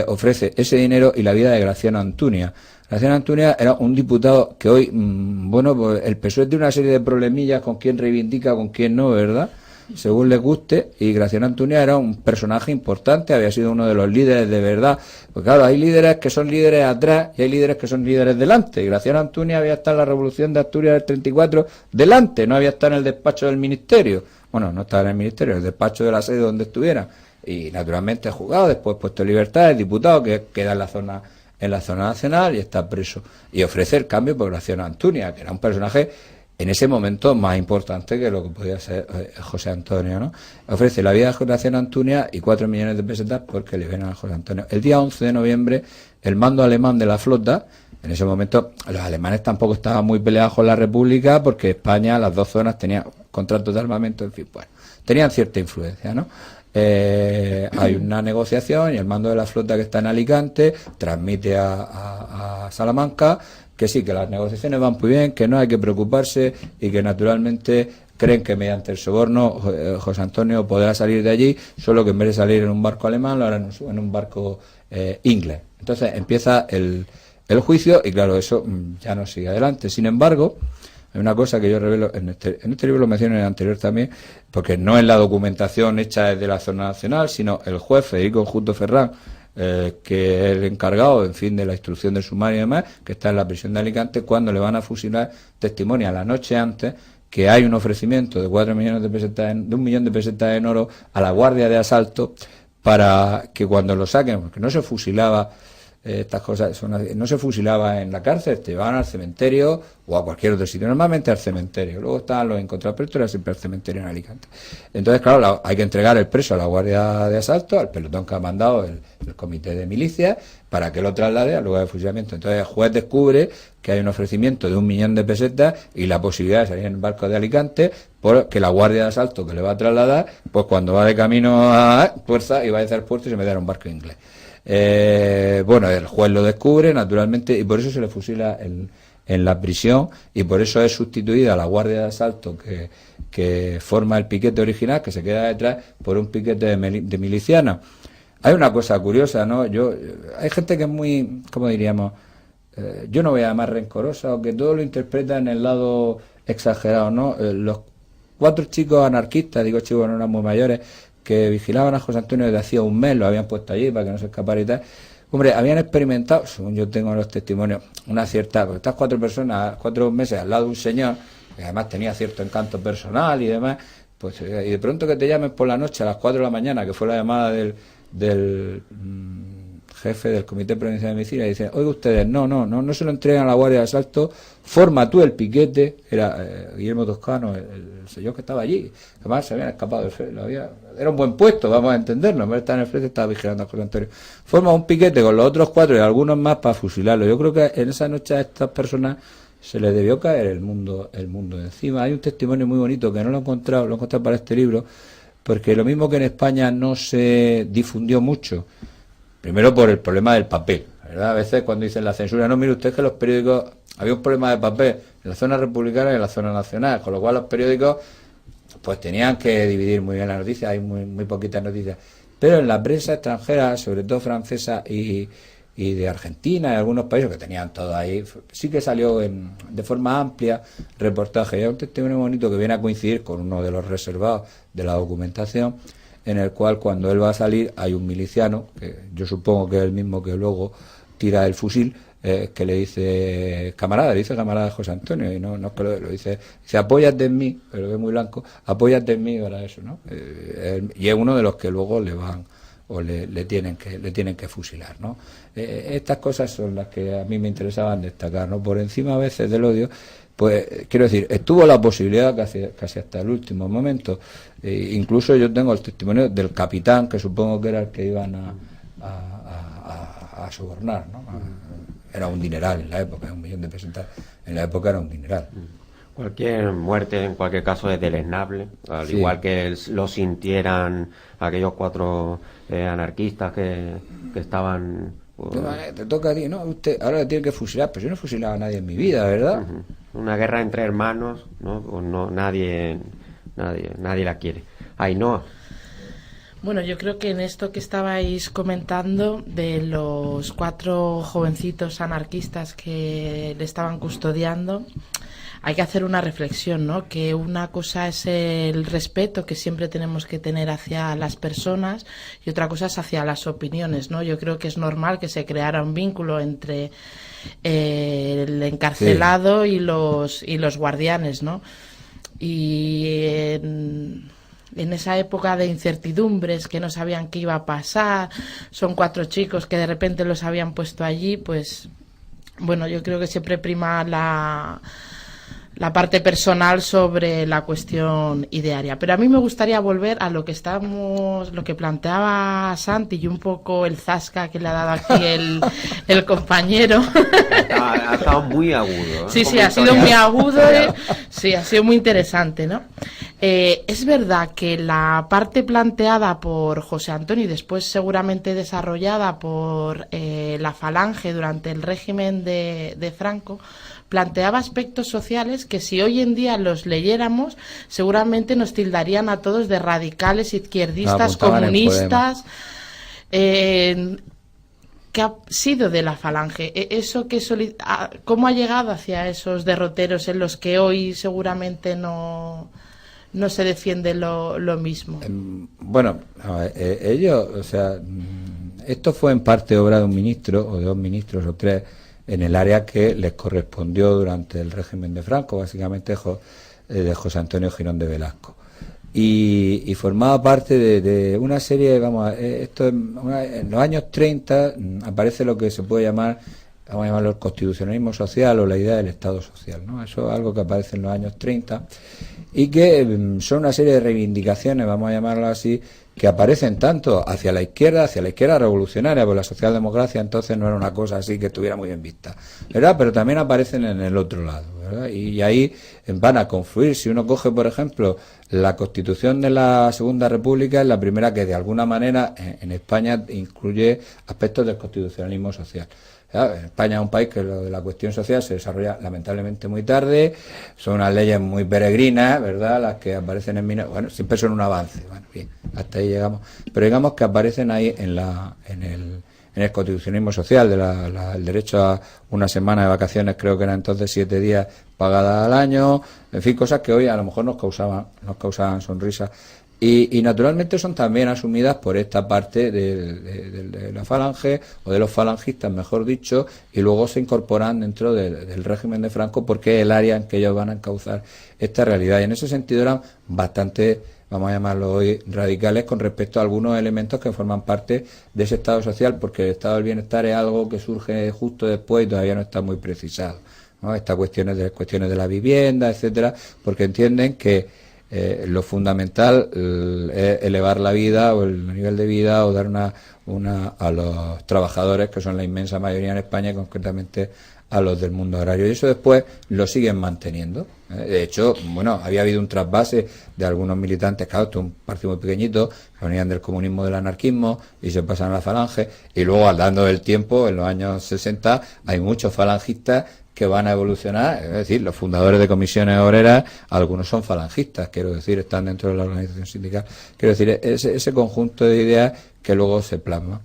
Ofrece ese dinero y la vida de Graciano Antuña. Graciano Antuña era un diputado que hoy, pues el PSOE tiene una serie de problemillas con quién reivindica, con quién no, ¿verdad?, según les guste, y Graciano Antuña era un personaje importante, había sido uno de los líderes de verdad, porque claro, hay líderes que son líderes atrás y hay líderes que son líderes delante, y Graciano Antuña había estado en la Revolución de Asturias del 34 delante, no había estado en el despacho del ministerio, bueno, no estaba en el ministerio, en el despacho de la sede donde estuviera, y naturalmente ha jugado, después puesto en libertad, el diputado que queda en la zona nacional y está preso, y ofrece el cambio por Graciano Antuña, que era un personaje en ese momento más importante que lo que podía ser José Antonio, ¿no? Ofrece la vida de Graciano Antuña y 4 millones de pesetas porque liberan a José Antonio. El día 11 de noviembre, el mando alemán de la flota, en ese momento los alemanes tampoco estaban muy peleados con la República porque España, las dos zonas, tenían contratos de armamento, en fin, bueno, tenían cierta influencia, ¿no? hay una negociación y el mando de la flota que está en Alicante transmite a Salamanca que sí, que las negociaciones van muy bien, que no hay que preocuparse y que naturalmente creen que mediante el soborno José Antonio podrá salir de allí, solo que en vez de salir en un barco alemán lo harán en un barco inglés. Entonces empieza el juicio y claro, eso ya no sigue adelante. Sin embargo, hay una cosa que yo revelo, en este libro lo menciono en el anterior también, porque no es la documentación hecha desde la zona nacional, sino el juez Federico Junto Ferrán, que es el encargado, en fin, de la instrucción del sumario y demás, que está en la prisión de Alicante, cuando le van a fusilar, testimonia la noche antes que hay un ofrecimiento de 4 millones de pesetas, de 1 millón de pesetas en oro a la guardia de asalto para que cuando lo saquen, porque no se fusilaba, estas cosas no se fusilaba en la cárcel, te llevaban al cementerio o a cualquier otro sitio, normalmente al cementerio, luego estaban los encontrados, pero esto era siempre al cementerio en Alicante. Entonces, claro, hay que entregar el preso a la guardia de asalto, al pelotón que ha mandado el comité de milicias, para que lo traslade al lugar de fusilamiento. Entonces el juez descubre que hay un ofrecimiento de 1 millón de pesetas y la posibilidad de salir en el barco de Alicante, porque la guardia de asalto que le va a trasladar, pues cuando va de camino a Tuerza y va hacia el puerto y se mete en un barco inglés. Bueno, el juez lo descubre, naturalmente, y por eso se le fusila en la prisión, y por eso es sustituida la guardia de asalto que forma el piquete original, que se queda detrás, por un piquete de milicianos. Hay una cosa curiosa, ¿no? Hay gente que es muy, ¿cómo diríamos? Yo no voy a llamar rencorosa, o que todo lo interpreta en el lado exagerado, ¿no? Los 4 chicos anarquistas, digo chicos, no eran muy mayores, que vigilaban a José Antonio desde hacía un mes, lo habían puesto allí para que no se escapara y tal. Hombre, habían experimentado, según yo tengo los testimonios, una cierta... Porque estas 4 personas, 4 meses al lado de un señor, que además tenía cierto encanto personal y demás, pues y de pronto que te llamen por la noche a las 4 de la mañana, que fue la llamada del jefe del Comité de Prevención de Homicidios, y dice: oiga ustedes, no se lo entregan a la guardia de asalto, forma tú el piquete. Era Guillermo Toscano, el señor que estaba allí, además se habían escapado del frente, era un buen puesto, vamos a entenderlo, en vez de estar en el frente estaba vigilando a José Antonio. Forma un piquete con los otros 4 y algunos más para fusilarlo. Yo creo que en esa noche a estas personas se les debió caer el mundo de encima. Hay un testimonio muy bonito que no lo he encontrado para este libro, porque lo mismo que en España no se difundió mucho, primero por el problema del papel, ¿verdad? A veces cuando dicen la censura, no, mire usted que los periódicos, había un problema de papel en la zona republicana y en la zona nacional, con lo cual los periódicos pues tenían que dividir muy bien las noticias, hay muy poquitas noticias, pero en la prensa extranjera, sobre todo francesa y de Argentina y algunos países que tenían todo ahí, sí que salió de forma amplia reportaje. Y hay un testimonio bonito que viene a coincidir con uno de los reservados de la documentación, en el cual cuando él va a salir hay un miliciano, que yo supongo que es el mismo que luego tira el fusil, que le dice camarada José Antonio, y no es que lo dice apóyate en mí, pero es muy blanco, apóyate en mí para eso, ¿no? Y es uno de los que luego le van o le tienen que fusilar, ¿no? Estas cosas son las que a mí me interesaban destacar, ¿no? Por encima a veces del odio, pues quiero decir, estuvo la posibilidad casi hasta el último momento. Incluso yo tengo el testimonio del capitán, que supongo que era el que iban a sobornar, ¿no? Era un dineral en la época, 1 millón de pesetas en la época era un dineral. Cualquier muerte, en cualquier caso, es deleznable, al igual que lo sintieran aquellos 4 anarquistas que estaban... Te toca a ti, ¿no? Usted ahora le tiene que fusilar, pero yo no he fusilado a nadie en mi vida, ¿verdad? Una guerra entre hermanos, ¿no? Pues nadie la quiere. Ainhoa. Bueno, yo creo que en esto que estabais comentando de los 4 jovencitos anarquistas que le estaban custodiando, hay que hacer una reflexión, ¿no? Que una cosa es el respeto que siempre tenemos que tener hacia las personas y otra cosa es hacia las opiniones, ¿no? Yo creo que es normal que se creara un vínculo entre el encarcelado y los guardianes, ¿no? Y en esa época de incertidumbres, que no sabían qué iba a pasar, son 4 chicos que de repente los habían puesto allí, pues bueno, yo creo que siempre prima la parte personal sobre la cuestión idearia. Pero a mí me gustaría volver a lo que planteaba Santi y un poco el zasca que le ha dado aquí el compañero. Ha estado muy agudo, ¿eh? Sí, ha sido muy agudo, sí, ha sido muy interesante, ¿no? Es verdad que la parte planteada por José Antonio y después seguramente desarrollada por la Falange durante el régimen de Franco planteaba aspectos sociales que si hoy en día los leyéramos seguramente nos tildarían a todos de radicales, izquierdistas, comunistas. ¿Qué ha sido de la Falange? ¿Cómo ha llegado hacia esos derroteros en los que hoy seguramente no se defiende lo mismo? Bueno, ellos, o sea, esto fue en parte obra de un ministro, o de 2 ministros o 3, en el área que les correspondió durante el régimen de Franco, básicamente de José Antonio Girón de Velasco. Y formaba parte de una serie, en los años 30 aparece lo que se puede llamar, vamos a llamarlo el constitucionalismo social o la idea del Estado social, ¿no? Eso es algo que aparece en los años 30 y que son una serie de reivindicaciones, vamos a llamarlo así, que aparecen tanto hacia la izquierda revolucionaria, porque la socialdemocracia entonces no era una cosa así que estuviera muy bien vista, ¿verdad? Pero también aparecen en el otro lado, ¿verdad? Y ahí van a confluir. Si uno coge, por ejemplo, la Constitución de la Segunda República, es la primera que de alguna manera en España incluye aspectos del constitucionalismo social. España es un país que lo de la cuestión social se desarrolla lamentablemente muy tarde, son unas leyes muy peregrinas, ¿verdad?, las que aparecen bueno, siempre son un avance, bueno, bien, hasta ahí llegamos, pero digamos que aparecen ahí en el constitucionalismo social, el derecho a una semana de vacaciones, creo que eran entonces 7 días pagadas al año, en fin, cosas que hoy a lo mejor nos causaban sonrisas. Y naturalmente son también asumidas por esta parte de la Falange, o de los falangistas, mejor dicho, y luego se incorporan dentro del régimen de Franco porque es el área en que ellos van a encauzar esta realidad. Y en ese sentido eran bastante, vamos a llamarlo hoy, radicales con respecto a algunos elementos que forman parte de ese Estado social, porque el Estado del Bienestar es algo que surge justo después y todavía no está muy precisado, ¿no? Estas cuestiones de la vivienda, etcétera, porque entienden que lo fundamental es elevar la vida o el nivel de vida o dar una a los trabajadores, que son la inmensa mayoría en España, y concretamente a los del mundo agrario, y eso después lo siguen manteniendo. De hecho, bueno, había habido un trasvase de algunos militantes, claro, esto es un partido muy pequeñito, que venían del comunismo, del anarquismo, y se pasan a la Falange, y luego al dando del tiempo, en los años 60, hay muchos falangistas que van a evolucionar, es decir, los fundadores de comisiones obreras, algunos son falangistas, quiero decir, están dentro de la organización sindical, quiero decir, ese conjunto de ideas que luego se plasma.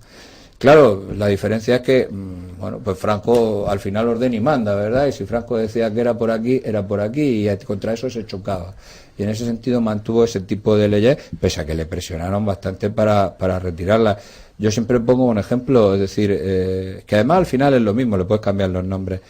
Claro, la diferencia es que, bueno, pues Franco al final ordena y manda, ¿verdad? Y si Franco decía que era por aquí, y contra eso se chocaba. Y en ese sentido mantuvo ese tipo de leyes, pese a que le presionaron bastante para retirarlas. Yo siempre pongo un ejemplo, es decir, que además al final es lo mismo, le puedes cambiar los nombres.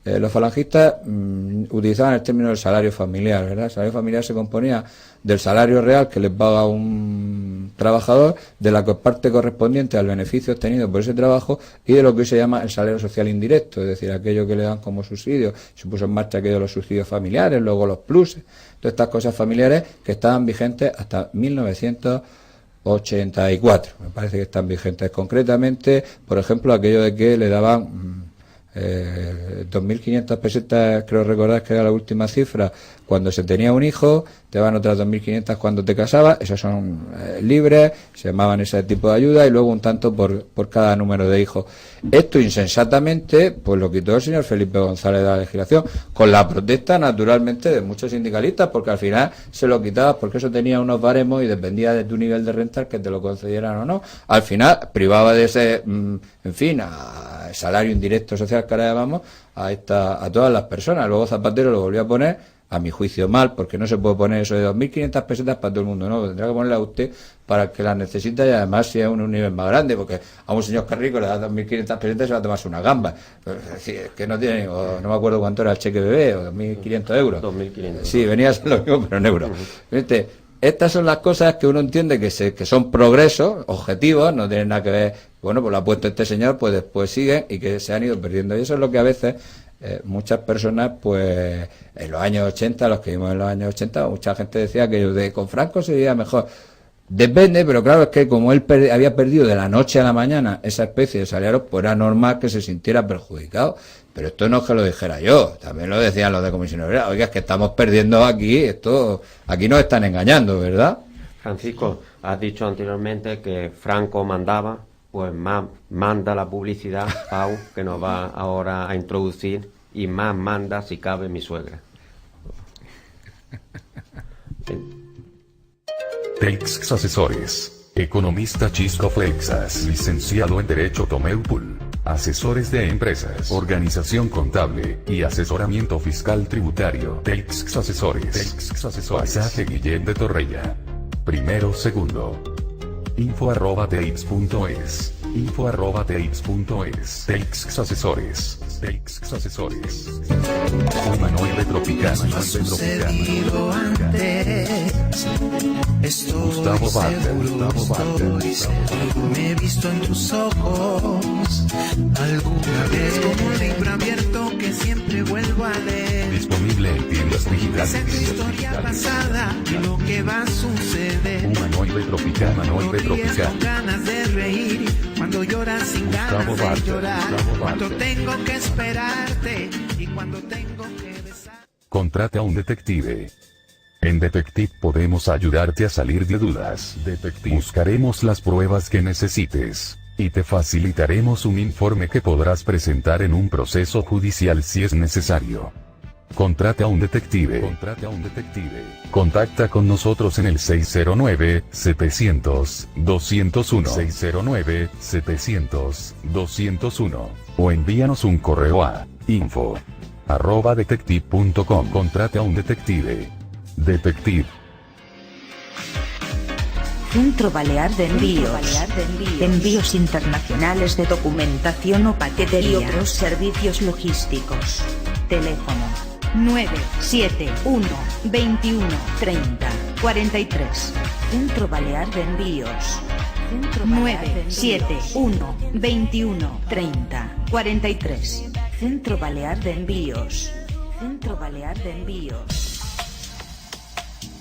Los falangistas utilizaban el término del salario familiar, ¿verdad? El salario familiar se componía del salario real que les paga un trabajador, de la parte correspondiente al beneficio obtenido por ese trabajo y de lo que hoy se llama el salario social indirecto, es decir, aquello que le dan como subsidio. Se puso en marcha aquello de los subsidios familiares, luego los pluses, todas estas cosas familiares que estaban vigentes hasta 1984. Me parece que están vigentes. Concretamente, por ejemplo, aquello de que le daban 2.500 pesetas, creo recordar que era la última cifra, cuando se tenía un hijo, te van otras 2.500 cuando te casabas, esas son libres, se llamaban ese tipo de ayuda, y luego un tanto por cada número de hijos. Esto insensatamente pues lo quitó el señor Felipe González de la legislación, con la protesta naturalmente de muchos sindicalistas, porque al final se lo quitabas porque eso tenía unos baremos y dependía de tu nivel de renta que te lo concedieran o no. Al final privaba de ese, en fin, a salario indirecto social que ahora llamamos a todas las personas. Luego Zapatero lo volvió a poner, a mi juicio mal, porque no se puede poner eso de 2.500 pesetas para todo el mundo, no, tendrá que ponerla a usted para que las necesita, y además si es un nivel más grande, porque a un señor que rico le da 2.500 pesetas y se va a tomarse una gamba. Es decir, es que no tiene, no me acuerdo cuánto era el cheque bebé, o 2.500 euros. 2.500. Sí, venía a ser lo mismo, pero en euros. Estas son las cosas que uno entiende que son progresos, objetivos, no tienen nada que ver, bueno, pues lo ha puesto este señor, pues después siguen y que se han ido perdiendo. Y eso es lo que a veces muchas personas, pues en los años 80, los que vimos en los años 80, mucha gente decía que con Franco se vivía mejor. Depende, pero claro, es que como él había perdido de la noche a la mañana esa especie de salarios, pues era normal que se sintiera perjudicado. Pero esto no es que lo dijera yo, también lo decían los de Comisión Obrera. Oiga, es que estamos perdiendo aquí, aquí nos están engañando, ¿verdad? Francisco, has dicho anteriormente que Franco mandaba, pues más manda la publicidad, Pau, que nos va ahora a introducir, y más manda, si cabe, mi suegra. Teix Asesores. Economista Chisco Flexas. Licenciado en Derecho Tomeupul. Asesores de empresas. Organización contable. Y asesoramiento fiscal tributario. Teix Asesores. Pasaje Guillén de Torrella. Primero, segundo. info@teix.es. info@teix.es. Teix Asesores. Teix Asesores. Humanoide tropical. Sucedido antes. Gustavo Barter. Me he visto en tus ojos alguna vez como un libro abierto que siempre vuelvo a leer. Disponible en tiendas digitales. Es tu historia pasada y lo que va a suceder. Humanoide tropical. Humanoide Ríes con tropical. ganas de reír, cuando lloras sin ganas de llorar, cuando tengo que esperarte y cuando tengo que besar. Contrata a un detective. En Detective podemos ayudarte a salir de dudas. Detective. Buscaremos las pruebas que necesites. Y te facilitaremos un informe que podrás presentar en un proceso judicial si es necesario. Contrata a un detective. Contrata a un detective. Contacta con nosotros en el 609-700-201. 609-700-201. O envíanos un correo a info@detective.com. Contrata a un detective. Detective. Centro Balear de Envíos. Envíos internacionales de documentación o paquetería y otros servicios logísticos. Teléfono 971 21 30 43. Centro Balear de Envíos. 971 21 30 43. Centro Balear de Envíos. Centro Balear de Envíos.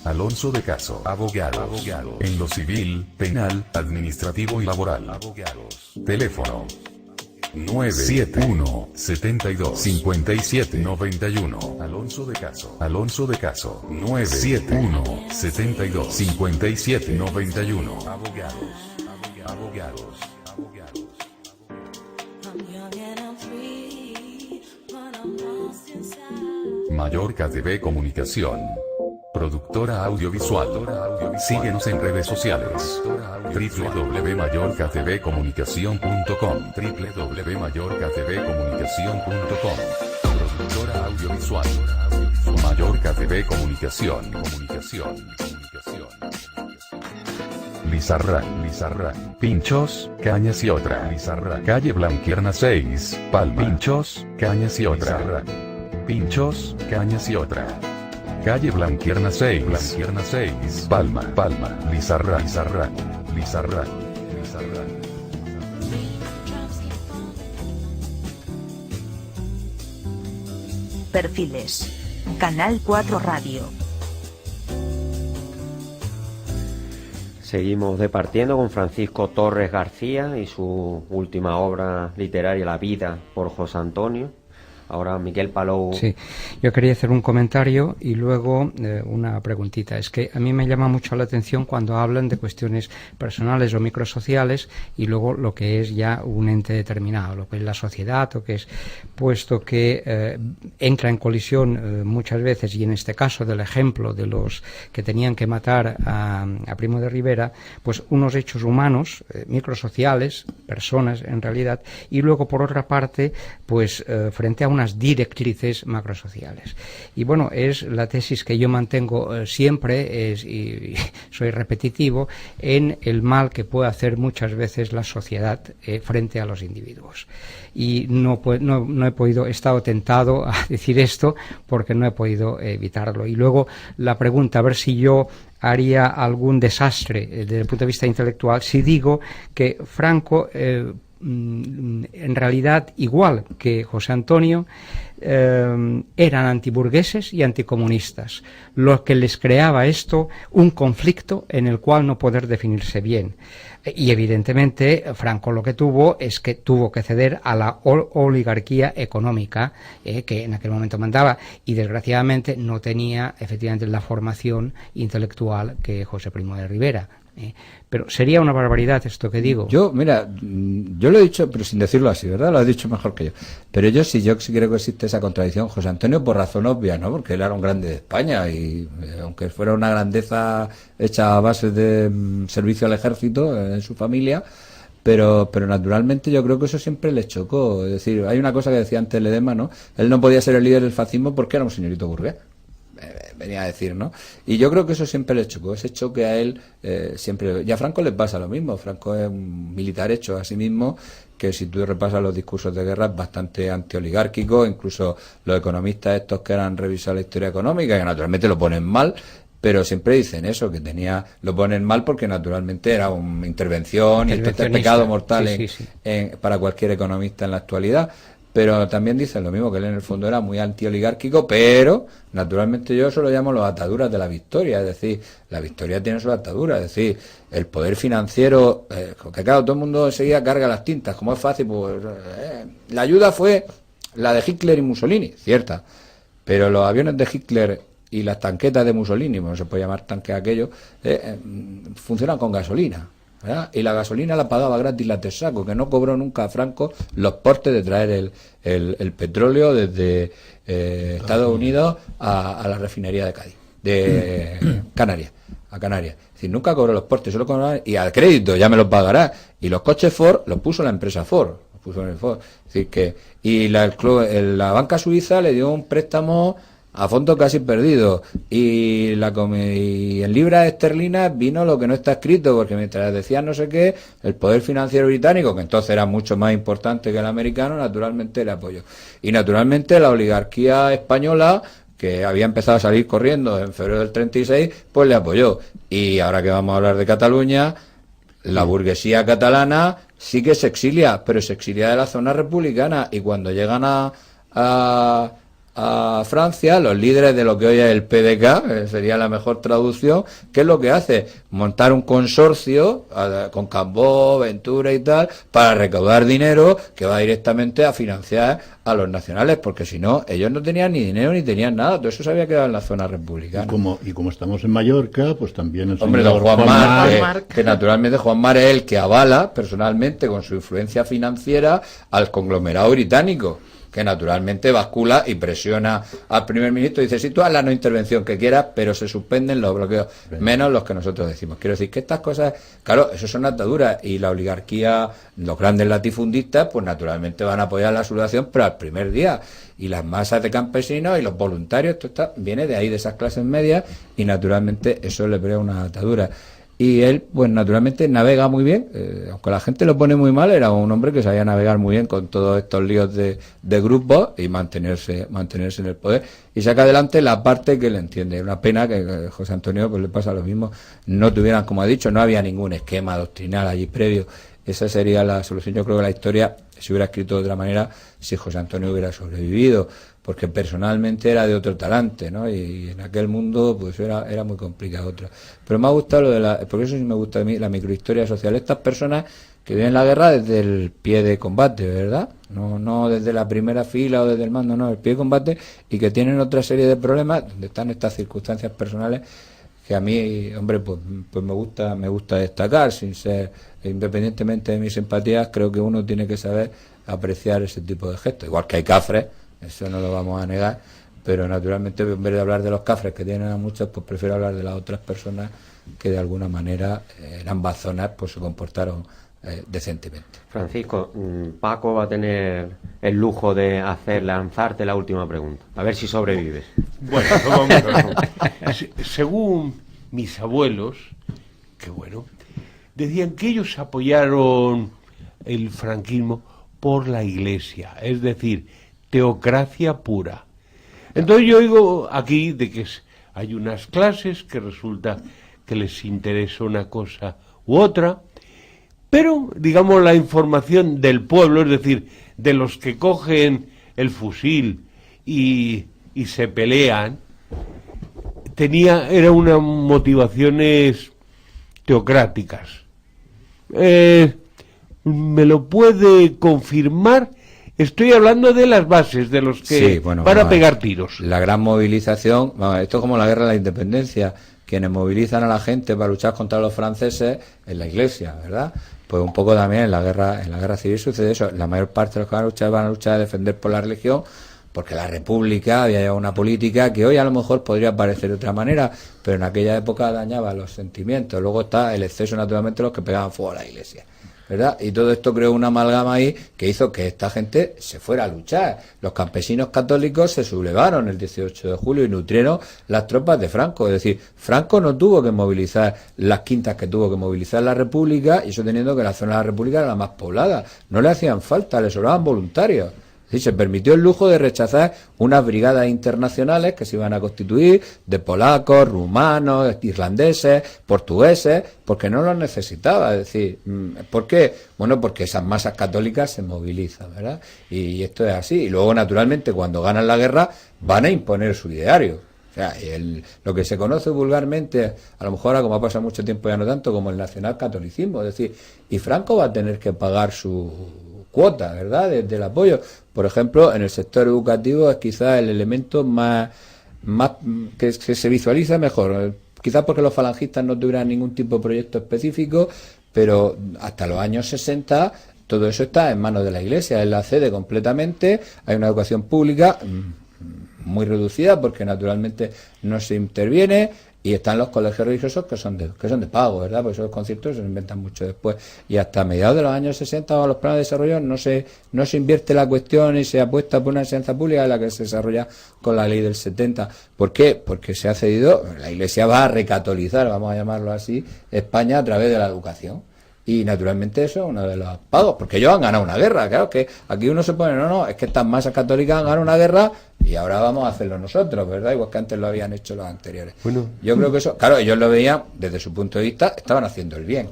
Alonso de Caso. Abogados. En lo civil, penal, administrativo y laboral. Abogados. Teléfono 971 72 57 91. Alonso de Caso. Alonso de Caso. 971 72 57 91. Abogados. Abogados. Mallorca TV Comunicación. Productora audiovisual. Síguenos en redes sociales. www.mallorcatvcomunicacion.com. www.mallorcatvcomunicacion.com. Productora audiovisual. Mallorca TV Comunicación. Lizarrán. Pinchos, cañas y otra. Lizarrán. Calle Blanquierna 6, Palma. Pinchos, cañas y otra. Pinchos, cañas y otra. Calle Blanquierna 6, Palma. Lizarrán. Perfiles. Canal 4 Radio. Seguimos departiendo con Francisco Torres García y su última obra literaria, La vida, por José Antonio. Ahora Miguel Palou. Sí, yo quería hacer un comentario y luego una preguntita. Es que a mí me llama mucho la atención cuando hablan de cuestiones personales o microsociales y luego lo que es ya un ente determinado, lo que es la sociedad, o que es, puesto que entra en colisión muchas veces, y en este caso del ejemplo de los que tenían que matar a Primo de Rivera, pues unos hechos humanos, microsociales, personas en realidad, y luego por otra parte, pues frente a unas directrices macrosociales. Y bueno, es la tesis que yo mantengo siempre, y soy repetitivo, en el mal que puede hacer muchas veces la sociedad frente a los individuos. Y no he podido, he estado tentado a decir esto porque no he podido evitarlo. Y luego la pregunta, a ver si yo haría algún desastre desde el punto de vista intelectual si digo que Franco en realidad igual que José Antonio, eran antiburgueses y anticomunistas, lo que les creaba esto un conflicto en el cual no poder definirse bien. Y evidentemente Franco lo que tuvo es que tuvo que ceder a la oligarquía económica que en aquel momento mandaba, y desgraciadamente no tenía efectivamente la formación intelectual que José Primo de Rivera. Pero sería una barbaridad esto que digo. Yo lo he dicho, pero sin decirlo así, ¿verdad? Lo has dicho mejor que yo. Pero yo sí creo que existe esa contradicción. José Antonio, por razón obvia, ¿no? Porque él era un grande de España y aunque fuera una grandeza hecha a base de servicio al ejército en su familia, pero naturalmente yo creo que eso siempre le chocó. Es decir, hay una cosa que decía antes Ledesma, ¿no? Él no podía ser el líder del fascismo porque era un señorito burgués. Venía a decir, ¿no? Y yo creo que eso siempre le chocó, ese choque a él siempre. Y a Franco le pasa lo mismo. Franco es un militar hecho a sí mismo, que si tú repasas los discursos de guerra es bastante antioligárquico. Incluso los economistas estos que han revisado la historia económica, que naturalmente lo ponen mal, pero siempre dicen eso, que lo ponen mal porque naturalmente era una intervención y entonces pecado mortal para cualquier economista en la actualidad. Pero también dicen lo mismo, que él en el fondo era muy antioligárquico, pero naturalmente yo eso lo llamo las ataduras de la victoria. Es decir, la victoria tiene sus ataduras, es decir, el poder financiero, que claro, todo el mundo enseguida carga las tintas, como es fácil, pues la ayuda fue la de Hitler y Mussolini, cierta, pero los aviones de Hitler y las tanquetas de Mussolini, no se puede llamar tanque aquello, funcionan con gasolina, ¿verdad? Y la gasolina la pagaba gratis la Texaco, que no cobró nunca a Franco los portes de traer el petróleo desde Estados Unidos a la refinería de Cádiz, de Canarias, a Canarias. Es decir, nunca cobró los portes, solo cobró, y al crédito ya me los pagará. Y los coches Ford los puso la empresa Ford, los puso en el Ford. Es decir, que y la banca suiza le dio un préstamo a fondo casi perdido, y en libras esterlinas vino lo que no está escrito, porque mientras decían no sé qué, el poder financiero británico, que entonces era mucho más importante que el americano, naturalmente le apoyó. Y naturalmente la oligarquía española, que había empezado a salir corriendo en febrero del 36, pues le apoyó. Y ahora que vamos a hablar de Cataluña, la burguesía catalana sí que se exilia, pero se exilia de la zona republicana, y cuando llegan a Francia, los líderes de lo que hoy es el PDK, sería la mejor traducción, ¿qué es lo que hace? Montar un consorcio con Cambó, Ventura y tal, para recaudar dinero que va directamente a financiar a los nacionales, porque si no, ellos no tenían ni dinero ni tenían nada, todo eso se había quedado en la zona republicana. Y como estamos en Mallorca, pues también el hombre, don Juan Mar, que naturalmente Juan Mar es el que avala personalmente con su influencia financiera al conglomerado británico, que naturalmente bascula y presiona al primer ministro y dice, sí, tú haz la no intervención que quieras, pero se suspenden los bloqueos, menos los que nosotros decimos. Quiero decir que estas cosas, claro, eso son ataduras, y la oligarquía, los grandes latifundistas, pues naturalmente van a apoyar la sublevación, pero al primer día. Y las masas de campesinos y los voluntarios, viene de ahí, de esas clases medias, y naturalmente eso le crea una atadura. Y él, pues naturalmente navega muy bien, aunque la gente lo pone muy mal, era un hombre que sabía navegar muy bien con todos estos líos de grupos y mantenerse en el poder, y saca adelante la parte que le entiende. Es una pena que a José Antonio pues le pasa lo mismo, no tuvieran, como ha dicho, no había ningún esquema doctrinal allí previo. Esa sería la solución. Yo creo que la historia se hubiera escrito de otra manera si José Antonio hubiera sobrevivido, porque personalmente era de otro talante, ¿no? Y en aquel mundo pues era muy complicado. Pero me ha gustado porque eso sí me gusta a mí, la microhistoria social. Estas personas que viven la guerra desde el pie de combate, ¿verdad? No desde la primera fila o desde el mando, no, el pie de combate, y que tienen otra serie de problemas donde están estas circunstancias personales que a mí, hombre, pues me gusta destacar, sin ser, independientemente de mis simpatías, creo que uno tiene que saber apreciar ese tipo de gestos. Igual que hay cafres, eso no lo vamos a negar, pero naturalmente en vez de hablar de los cafres, que tienen a muchos, pues prefiero hablar de las otras personas que de alguna manera en ambas zonas pues se comportaron decentemente. Francisco, Paco va a tener el lujo de lanzarte la última pregunta, a ver si sobrevives. Bueno, vamos a ver. Según mis abuelos, que bueno, decían que ellos apoyaron el franquismo por la Iglesia, es decir, teocracia pura. Entonces yo oigo aquí de que hay unas clases que resulta que les interesa una cosa u otra, Pero, digamos, la información del pueblo, es decir, de los que cogen el fusil y se pelean, era unas motivaciones teocráticas. ¿Me lo puede confirmar? Estoy hablando de las bases, de los que van a pegar tiros. La gran movilización, esto es como la guerra de la independencia, quienes movilizan a la gente para luchar contra los franceses en la iglesia, ¿verdad? Pues un poco también en la guerra civil sucede eso. La mayor parte de los que van a luchar a defender por la religión, porque la República había llevado una política que hoy a lo mejor podría parecer de otra manera, pero en aquella época dañaba los sentimientos. Luego está el exceso, naturalmente, los que pegaban fuego a la iglesia, ¿verdad? Y todo esto creó una amalgama ahí que hizo que esta gente se fuera a luchar. Los campesinos católicos se sublevaron el 18 de julio y nutrieron las tropas de Franco. Es decir, Franco no tuvo que movilizar las quintas que tuvo que movilizar la República, y eso teniendo que la zona de la República era la más poblada. No le hacían falta, le sobraban voluntarios. Sí, se permitió el lujo de rechazar unas brigadas internacionales que se iban a constituir de polacos, rumanos, irlandeses, portugueses, porque no los necesitaba. Es decir, ¿por qué? Bueno, porque esas masas católicas se movilizan, ¿verdad? Y esto es así. Y luego, naturalmente, cuando ganan la guerra, van a imponer su ideario. O sea, lo que se conoce vulgarmente, a lo mejor ahora como ha pasado mucho tiempo ya no tanto, como el nacionalcatolicismo. Es decir, y Franco va a tener que pagar su cuota, ¿verdad?, del apoyo. Por ejemplo, en el sector educativo es quizás el elemento más que se visualiza mejor, quizás porque los falangistas no tuvieran ningún tipo de proyecto específico, pero hasta los años 60 todo eso está en manos de la Iglesia, él la cede completamente, hay una educación pública muy reducida porque naturalmente no se interviene, y están los colegios religiosos que son de pago, ¿verdad? Porque esos conciertos se inventan mucho después. Y hasta mediados de los años 60, con los planes de desarrollo, no se invierte la cuestión y se apuesta por una enseñanza pública, de la que se desarrolla con la ley del 70. ¿Por qué? Porque se ha cedido, la Iglesia va a recatolizar, vamos a llamarlo así, España a través de la educación. Y naturalmente eso es uno de los pagos, porque ellos han ganado una guerra. Claro que aquí uno se pone, no, es que estas masas católicas han ganado una guerra y ahora vamos a hacerlo nosotros, ¿verdad? Igual que antes lo habían hecho los anteriores. Bueno, yo creo que eso, claro, ellos lo veían desde su punto de vista, estaban haciendo el bien.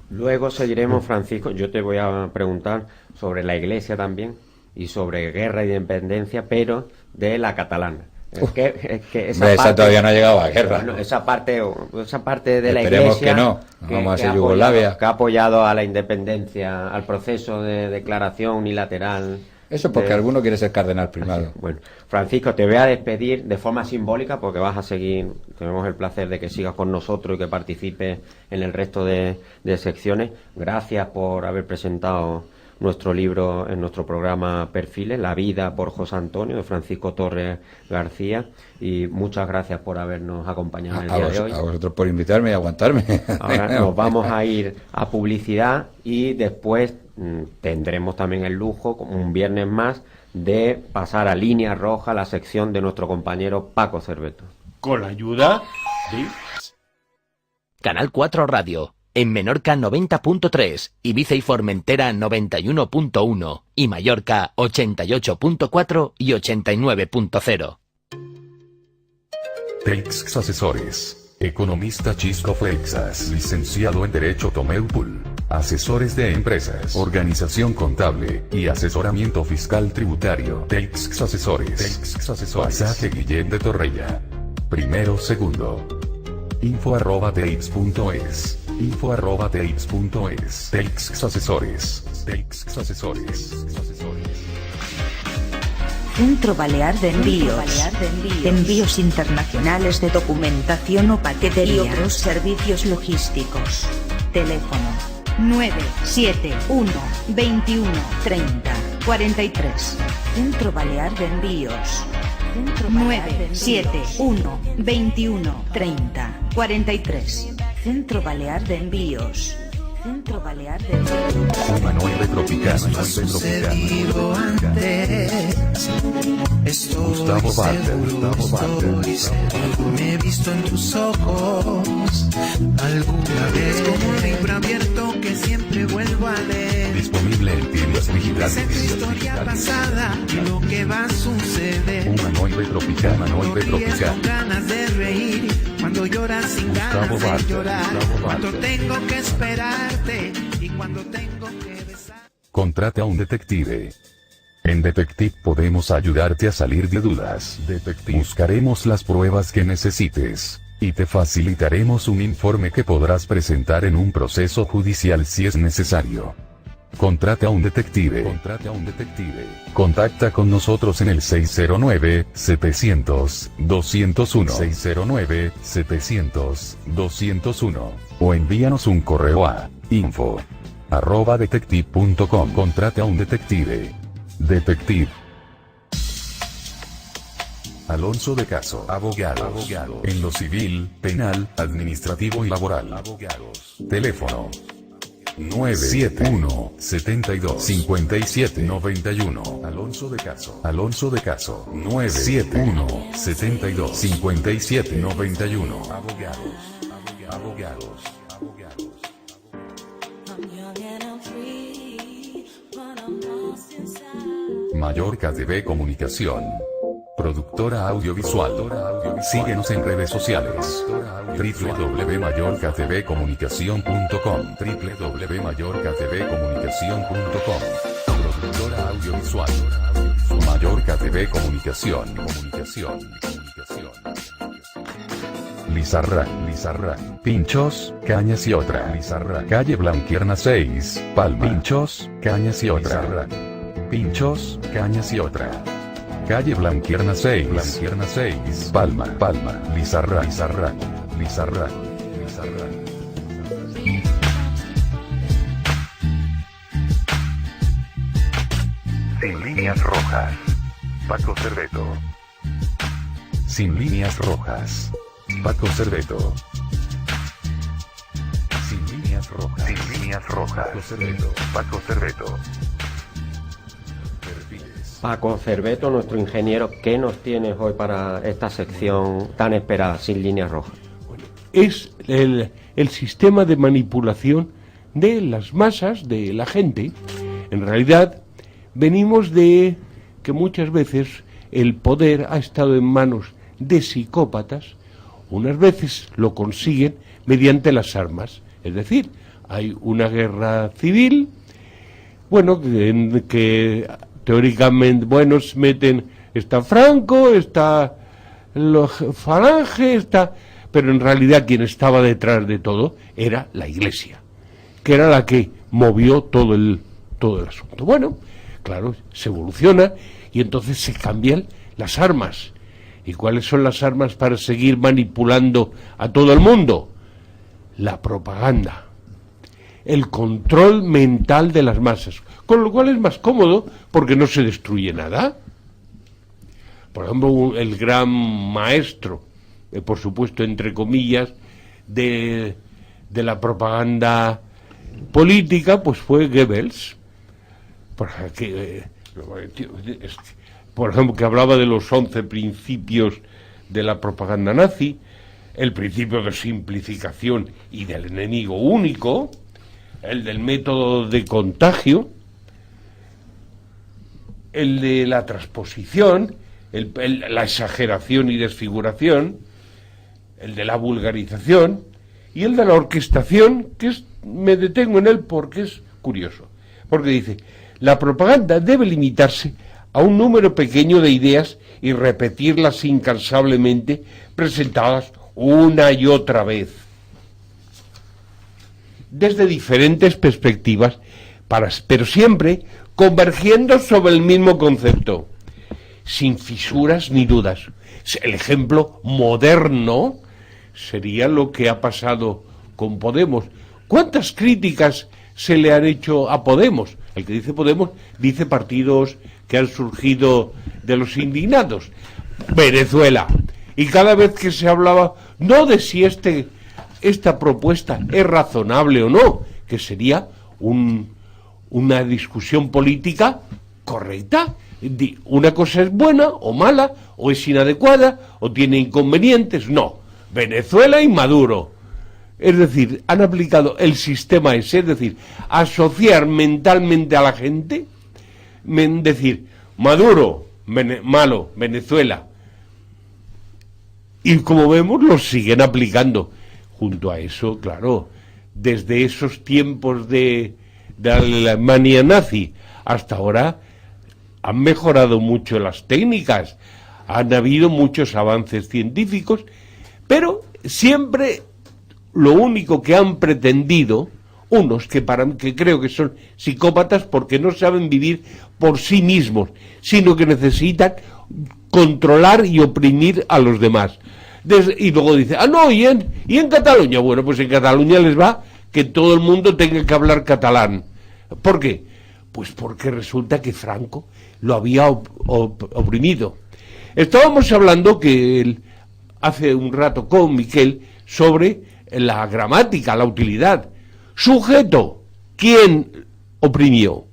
Luego seguiremos, Francisco, yo te voy a preguntar sobre la Iglesia también y sobre guerra y independencia, pero de la catalana. Es que esa parte, todavía no ha llegado a guerra. Bueno, esa parte de la Esperemos Iglesia que no vamos a ser Yugoslavia, que ha apoyado a la independencia, al proceso de declaración unilateral. Eso porque alguno quiere ser cardenal primado. Bueno, Francisco, te voy a despedir de forma simbólica porque vas a seguir, tenemos el placer de que sigas con nosotros y que participes en el resto de secciones. Gracias por haber presentado nuestro libro en nuestro programa Perfiles, La vida por José Antonio, de Francisco Torres García, y muchas gracias por habernos acompañado en el día de hoy. A vosotros por invitarme y aguantarme. Ahora nos vamos a ir a publicidad y después tendremos también el lujo, como un viernes más, de pasar a Línea Roja, la sección de nuestro compañero Paco Cerveto. Con la ayuda de Canal 4 Radio. En Menorca 90.3, Ibiza y Formentera 91.1 y Mallorca 88.4 y 89.0. Teixx Asesores. Economista Chisco Flexas, licenciado en Derecho Tomeupul. Asesores de empresas, organización contable y asesoramiento fiscal tributario. Teixx Asesores. Teixx Asesores. Pasaje Guillén de Torrella. Primero, segundo. info@teixx.es. info@teixx.es. Teixx Asesores. Teixx Asesores. Centro Balear de Envíos. Envíos internacionales de documentación o paquetería y otros servicios logísticos. Teléfono 971 21 30 43. Centro Balear de Envíos. 971 21 30 43. Centro Balear de Envíos. Centro Balear de Envíos. Humanoide Tropicana. Gustavo Walter. Me he visto en tus ojos alguna vez, como un libro abierto que siempre vuelvo a leer. Disponible en tiendas digitales. Esa es tu historia pasada y lo que va a suceder. Humanoide Tropicana. Cuando ríes con ganas de reír, cuando lloras sin ganas de llorar, cuando tengo que esperarte y cuando tengo que besar. Contrata a un detective. En Detective podemos ayudarte a salir de dudas. Buscaremos las pruebas que necesites. Y te facilitaremos un informe que podrás presentar en un proceso judicial si es necesario. Contrata a un detective. Contacta con nosotros en el 609-700-201. 609-700-201. O envíanos un correo a info@detective.com. Contrata a un detective. Detective Alonso de Caso, abogado. En lo civil, penal, administrativo y laboral. Teléfono 971-72-57-91. Alonso de Caso. 971-72-57-91. Abogados. Mallorca TV Comunicación. Productora audiovisual. Síguenos en redes sociales. www.mallorcatvcomunicacion.com. www.mallorcatvcomunicacion.com. Productora audiovisual. Mallorca TV Comunicación. Lizarra. Pinchos, cañas y otra. Lizarra. Calle Blanquierna 6, Palma. Pinchos, cañas y otra. Pinchos, cañas y otra. Calle Blanquierna 6, Palma. Lizarra. Sin líneas rojas. Paco Cerveto. Sin líneas rojas. Paco Cerveto. Sin líneas rojas. Paco Cerveto. Paco Cerveto, nuestro ingeniero, ¿qué nos tienes hoy para esta sección tan esperada, Sin líneas rojas? Es el sistema de manipulación de las masas, de la gente. En realidad, venimos de que muchas veces el poder ha estado en manos de psicópatas. Unas veces lo consiguen mediante las armas. Es decir, hay una guerra civil, bueno, que teóricamente, bueno, se meten, está Franco, está los Falange, pero en realidad quien estaba detrás de todo era la Iglesia, que era la que movió todo el asunto. Bueno, claro, se evoluciona y entonces se cambian las armas. ¿Y cuáles son las armas para seguir manipulando a todo el mundo? La propaganda, el control mental de las masas, con lo cual es más cómodo porque no se destruye nada. Por ejemplo, el gran maestro, por supuesto, entre comillas, de la propaganda política, pues fue Goebbels. Por ejemplo, que hablaba de los 11 principios de la propaganda nazi, el principio de simplificación y del enemigo único, el del método de contagio, el de la transposición, la exageración y desfiguración, el de la vulgarización y el de la orquestación, me detengo en él porque es curioso, porque dice, la propaganda debe limitarse a un número pequeño de ideas y repetirlas incansablemente, presentadas una y otra vez, desde diferentes perspectivas, pero siempre convergiendo sobre el mismo concepto, sin fisuras ni dudas. El ejemplo moderno sería lo que ha pasado con Podemos. ¿Cuántas críticas se le han hecho a Podemos? El que dice Podemos dice partidos que han surgido de los indignados. Venezuela. Y cada vez que se hablaba, no de si esta propuesta es razonable o no, que sería una discusión política correcta. Una cosa es buena o mala, o es inadecuada, o tiene inconvenientes. No. Venezuela y Maduro. Es decir, han aplicado el sistema ese, es decir, asociar mentalmente a la gente, decir, Maduro, malo, Venezuela. Y como vemos, lo siguen aplicando. Junto a eso, claro, desde esos tiempos de de la Alemania nazi. Hasta ahora han mejorado mucho las técnicas, han habido muchos avances científicos, pero siempre lo único que han pretendido, unos que creo que son psicópatas porque no saben vivir por sí mismos, sino que necesitan controlar y oprimir a los demás. Y luego dice, no, ¿y en Cataluña? Bueno, pues en Cataluña les va que todo el mundo tenga que hablar catalán. ¿Por qué? Pues porque resulta que Franco lo había oprimido. Estábamos hablando hace un rato con Miquel sobre la gramática, la utilidad. Sujeto, ¿quién oprimió?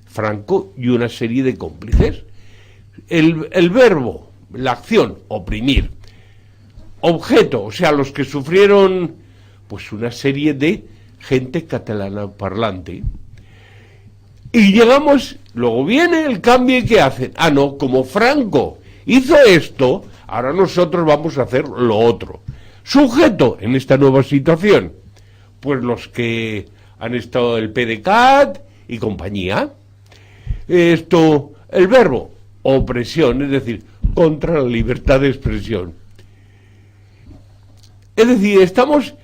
Franco y una serie de cómplices. El verbo, la acción, oprimir. Objeto, o sea, los que sufrieron, pues una serie de gente catalana parlante. Y llegamos, luego viene el cambio y ¿qué hacen? No, como Franco hizo esto, ahora nosotros vamos a hacer lo otro. Sujeto en esta nueva situación, pues los que han estado el PDCAT y compañía. El verbo, opresión, es decir, contra la libertad de expresión. Es decir, estamos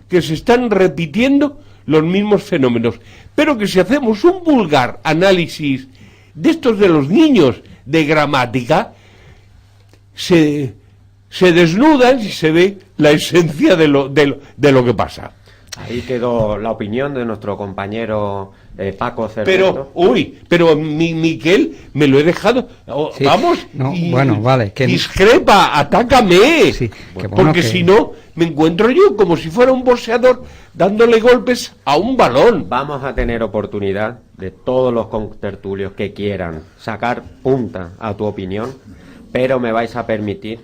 que se están repitiendo los mismos fenómenos, pero que si hacemos un vulgar análisis de estos de los niños de gramática, se desnudan y se ve la esencia de lo que pasa. Ahí quedó la opinión de nuestro compañero Paco Cerveto. Pero Miquel, me lo he dejado. Sí. Vamos, no, bueno, vale. Discrepa, atácame. Sí, porque si no, me encuentro yo como si fuera un boxeador dándole golpes a un balón. Vamos a tener oportunidad de todos los contertulios que quieran sacar punta a tu opinión, pero me vais a permitir,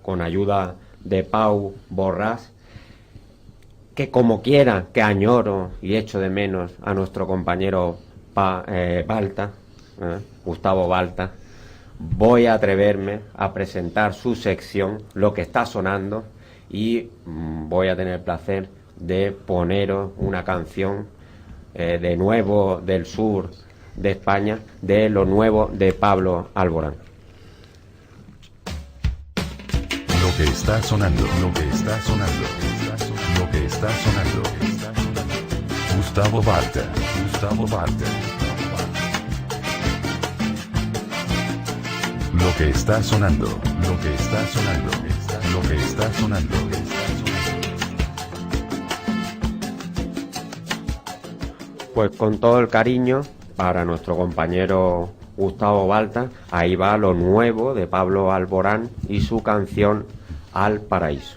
con ayuda de Pau Borrás, que como quiera que añoro y echo de menos a nuestro compañero Balta, Gustavo Balta, voy a atreverme a presentar su sección, Lo que está sonando, y voy a tener el placer de poneros una canción de nuevo del sur de España, de lo nuevo de Pablo Alborán. Lo que está sonando, lo que está sonando, lo que está sonando. Gustavo Balta, Gustavo Balta. Lo que está sonando, lo que está sonando, lo que está sonando. Pues con todo el cariño para nuestro compañero Gustavo Balta, ahí va lo nuevo de Pablo Alborán y su canción Al Paraíso.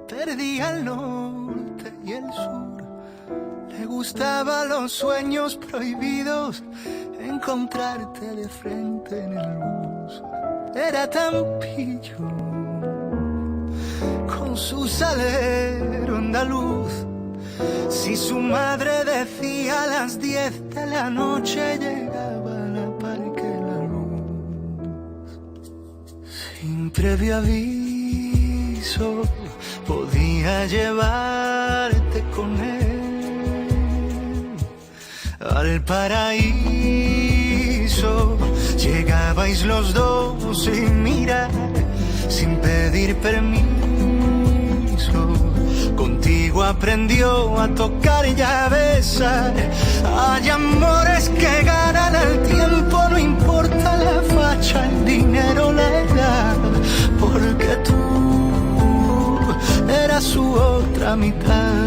Perdía el norte y el sur, le gustaban los sueños prohibidos, encontrarte de frente en el bus. Era tan pillo, con su salero andaluz. Si su madre decía a las 10 de la noche, llegaba a la Parque La Luz. Sin previo aviso, podía llevarte con él al paraíso. Llegabais los dos sin mirar, sin pedir permiso. Contigo aprendió a tocar y a besar. Hay amores que ganan el tiempo, no importa la facha, el dinero, la edad, porque tú eras su otra mitad.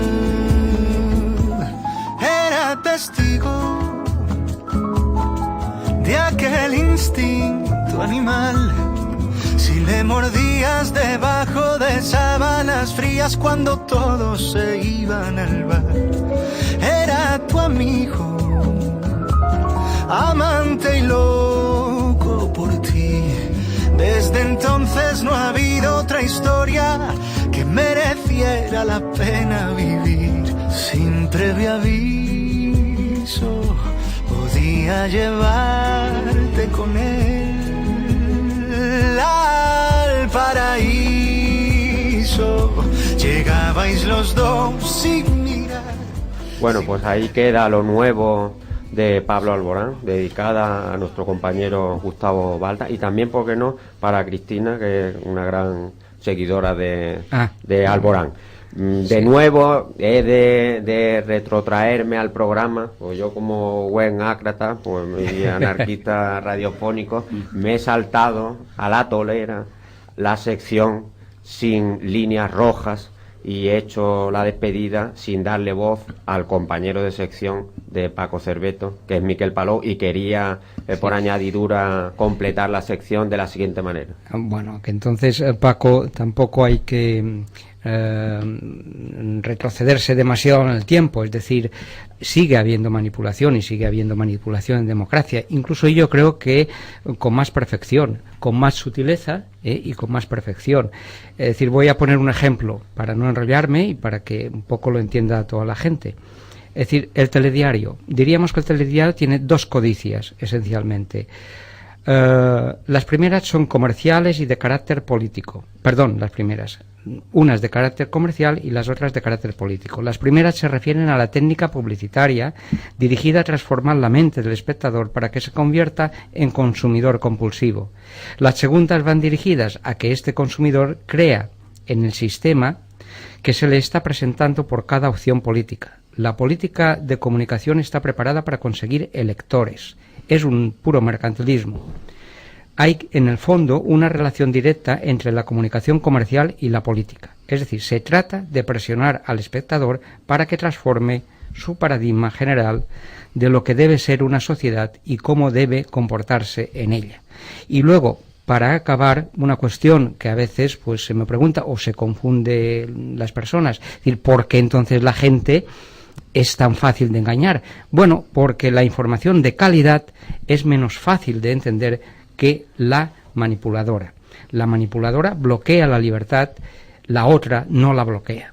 Era testigo de aquel instinto animal. Si le mordías debajo de sábanas frías cuando todos se iban al bar. Era tu amigo, amante y loco por ti. Desde entonces no ha habido otra historia que mereciera la pena vivir. Sin previo aviso, podía llevarte con él al paraíso. Llegaba estabais los dos sin mirar. Bueno, pues ahí queda lo nuevo de Pablo Alborán, dedicada a nuestro compañero Gustavo Balda, y también, ¿por qué no?, para Cristina, que es una gran seguidora de Alborán. De nuevo, he de retrotraerme al programa, pues yo como buen ácrata, pues mi anarquista radiofónico, me he saltado a la tolera la sección sin líneas rojas y he hecho la despedida sin darle voz al compañero de sección de Paco Cerveto, que es Miquel Palou, y quería, por añadidura, completar la sección de la siguiente manera. Bueno, que entonces, Paco, tampoco hay que retrocederse demasiado en el tiempo, es decir, sigue habiendo manipulación y sigue habiendo manipulación en democracia, incluso yo creo que con más perfección, con más sutileza y con más perfección. Es decir, voy a poner un ejemplo para no enrollarme y para que un poco lo entienda toda la gente. Es decir, el telediario, diríamos que el telediario tiene dos codicias esencialmente. Las primeras son comerciales y de carácter político. Perdón, las primeras. Unas de carácter comercial y las otras de carácter político. Las primeras se refieren a la técnica publicitaria dirigida a transformar la mente del espectador para que se convierta en consumidor compulsivo. Las segundas van dirigidas a que este consumidor crea en el sistema que se le está presentando por cada opción política. La política de comunicación está preparada para conseguir electores. Es un puro mercantilismo. Hay, en el fondo, una relación directa entre la comunicación comercial y la política. Es decir, se trata de presionar al espectador para que transforme su paradigma general de lo que debe ser una sociedad y cómo debe comportarse en ella. Y luego, para acabar, una cuestión que a veces pues se me pregunta o se confunde las personas, es decir, ¿por qué entonces la gente es tan fácil de engañar? Bueno, porque la información de calidad es menos fácil de entender que la manipuladora. La manipuladora bloquea la libertad, la otra no la bloquea.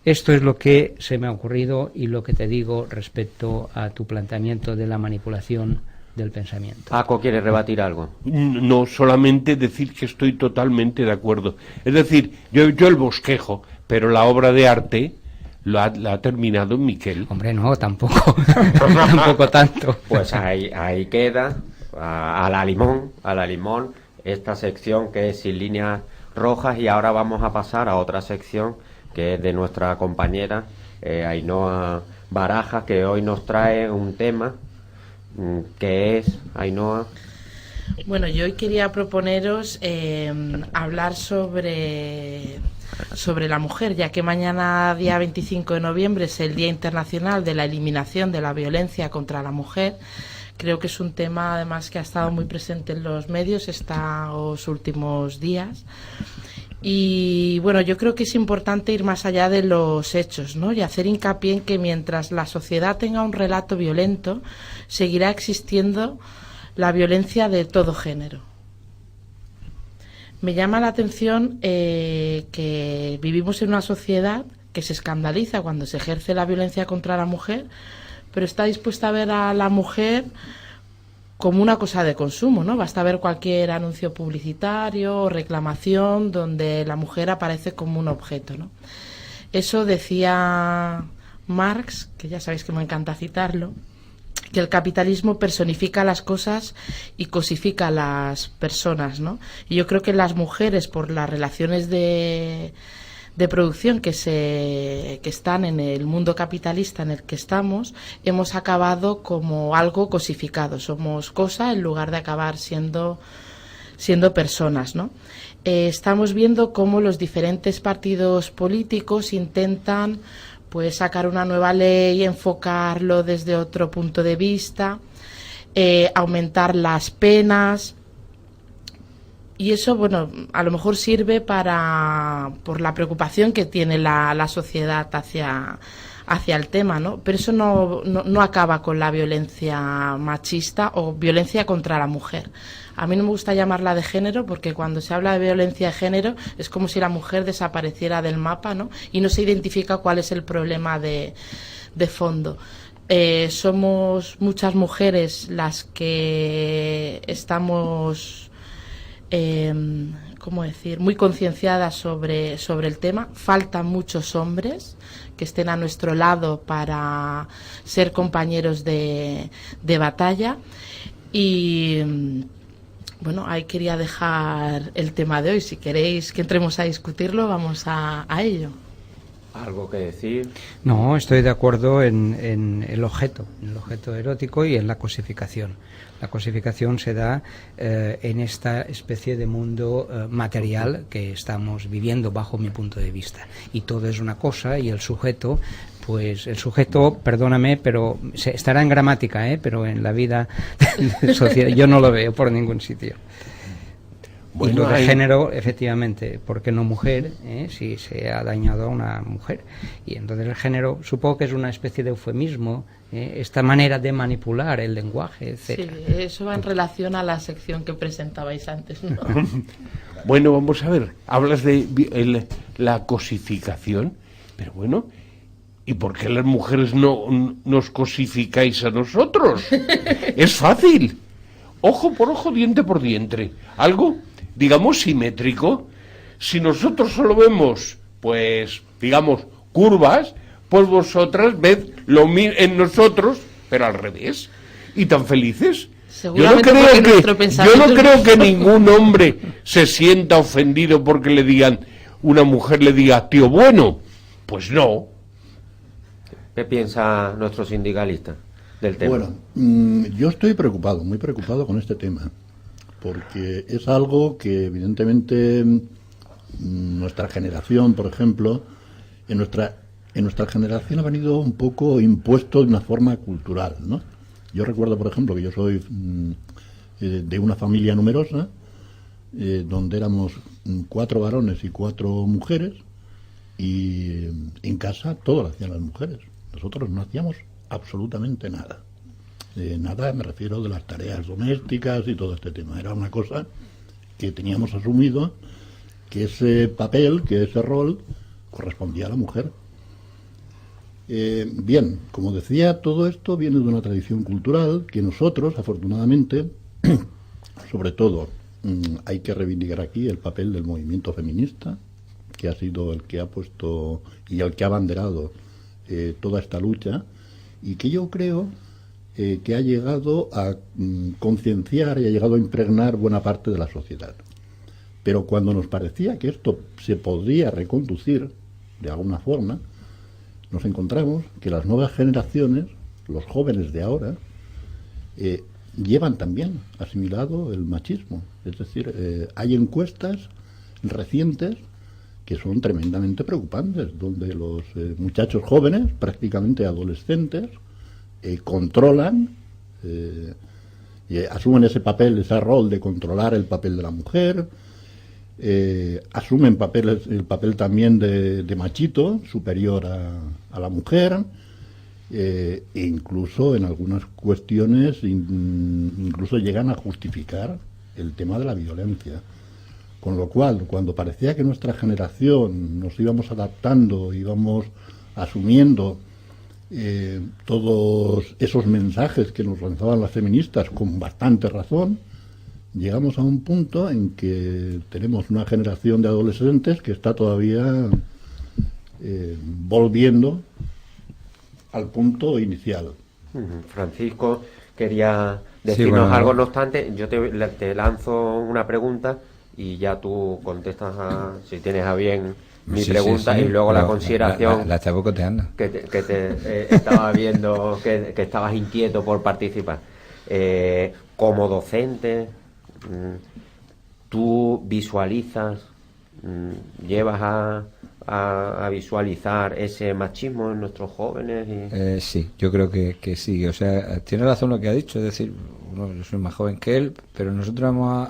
Esto es lo que se me ha ocurrido y lo que te digo respecto a tu planteamiento de la manipulación del pensamiento. Paco, ¿quiere rebatir algo? No, solamente decir que estoy totalmente de acuerdo. Es decir, yo el bosquejo, pero la obra de arte la ha terminado Miquel. Hombre, no, tampoco. Tampoco tanto. Pues ahí queda, a la limón, esta sección que es sin líneas rojas, y ahora vamos a pasar a otra sección que es de nuestra compañera Ainhoa Barajas, que hoy nos trae un tema que es, Ainhoa. Bueno, yo hoy quería proponeros hablar sobre la mujer, ya que mañana, día 25 de noviembre, es el Día Internacional de la Eliminación de la Violencia contra la Mujer. Creo que es un tema, además, que ha estado muy presente en los medios estos últimos días. Y bueno, yo creo que es importante ir más allá de los hechos, ¿no? Y hacer hincapié en que mientras la sociedad tenga un relato violento, seguirá existiendo la violencia de todo género. Me llama la atención que vivimos en una sociedad que se escandaliza cuando se ejerce la violencia contra la mujer, pero está dispuesta a ver a la mujer como una cosa de consumo, ¿no? Basta ver cualquier anuncio publicitario o reclamación donde la mujer aparece como un objeto, ¿no? Eso decía Marx, que ya sabéis que me encanta citarlo, que el capitalismo personifica las cosas y cosifica a las personas, ¿no? Y yo creo que las mujeres, por las relaciones de producción que están en el mundo capitalista en el que estamos, hemos acabado como algo cosificado. Somos cosa en lugar de acabar siendo personas, ¿no? Estamos viendo cómo los diferentes partidos políticos intentan pues sacar una nueva ley, enfocarlo desde otro punto de vista, aumentar las penas. Y eso, bueno, a lo mejor sirve por la preocupación que tiene la sociedad hacia el tema, ¿no? Pero eso no acaba con la violencia machista o violencia contra la mujer. A mí no me gusta llamarla de género, porque cuando se habla de violencia de género es como si la mujer desapareciera del mapa, ¿no? Y no se identifica cuál es el problema de fondo. Somos muchas mujeres las que estamos ¿cómo decir?, muy concienciadas sobre el tema. Faltan muchos hombres que estén a nuestro lado para ser compañeros de batalla. Y bueno, ahí quería dejar el tema de hoy. Si queréis que entremos a discutirlo, vamos a ello. ¿Algo que decir? No, estoy de acuerdo en el objeto erótico y en la cosificación. La cosificación se da en esta especie de mundo material que estamos viviendo bajo mi punto de vista. Y todo es una cosa y el sujeto, pues el sujeto, perdóname, pero estará en gramática, pero en la vida social yo no lo veo por ningún sitio. Bueno, y lo de género, efectivamente, ¿por qué no mujer? Si se ha dañado a una mujer. Y entonces el género, supongo que es una especie de eufemismo, esta manera de manipular el lenguaje, etc. Sí, eso va en relación a la sección que presentabais antes, ¿no? Bueno, vamos a ver, hablas de la cosificación, pero bueno, ¿y por qué las mujeres no nos cosificáis a nosotros? Es fácil. Ojo por ojo, diente por diente. Algo, digamos, simétrico. Si nosotros solo vemos, pues, digamos, curvas, pues vosotras ved lo en nosotros, pero al revés. Y tan felices. Yo no creo que ningún hombre se sienta ofendido porque le digan, una mujer le diga, tío bueno. Pues no. ¿Qué piensa nuestro sindicalista del tema? Bueno, yo estoy preocupado, muy preocupado con este tema, porque es algo que evidentemente nuestra generación, por ejemplo, en nuestra generación ha venido un poco impuesto de una forma cultural, ¿no? Yo recuerdo, por ejemplo, que yo soy de una familia numerosa, donde éramos 4 varones y 4 mujeres, y en casa todo lo hacían las mujeres. Nosotros no hacíamos absolutamente nada. Nada, me refiero de las tareas domésticas y todo este tema. Era una cosa que teníamos asumido, que ese papel, que ese rol, correspondía a la mujer. Bien, como decía, todo esto viene de una tradición cultural que nosotros, afortunadamente, sobre todo, hay que reivindicar aquí el papel del movimiento feminista, que ha sido el que ha puesto y el que ha abanderado toda esta lucha, y que yo creo que ha llegado a concienciar y ha llegado a impregnar buena parte de la sociedad. Pero cuando nos parecía que esto se podría reconducir de alguna forma, nos encontramos que las nuevas generaciones, los jóvenes de ahora, llevan también asimilado el machismo. Es decir, hay encuestas recientes que son tremendamente preocupantes, donde los muchachos jóvenes, prácticamente adolescentes, controlan, asumen ese papel, ese rol de controlar el papel de la mujer, asumen el papel también de machito, superior a la mujer, e incluso en algunas cuestiones incluso llegan a justificar el tema de la violencia. Con lo cual, cuando parecía que nuestra generación nos íbamos adaptando, íbamos asumiendo todos esos mensajes que nos lanzaban las feministas con bastante razón, llegamos a un punto en que tenemos una generación de adolescentes que está todavía volviendo al punto inicial. Francisco quería decirnos algo, no obstante, yo te lanzo una pregunta y ya tú contestas si tienes a bien mi pregunta y luego la consideración. La está bocoteando. Que te estaba viendo que estabas inquieto por participar. Como docente, ¿tú visualizas, llevas a visualizar ese machismo en nuestros jóvenes? Sí, yo creo que sí. O sea, tiene razón lo que ha dicho. Es decir, yo soy más joven que él, pero nosotros hemos...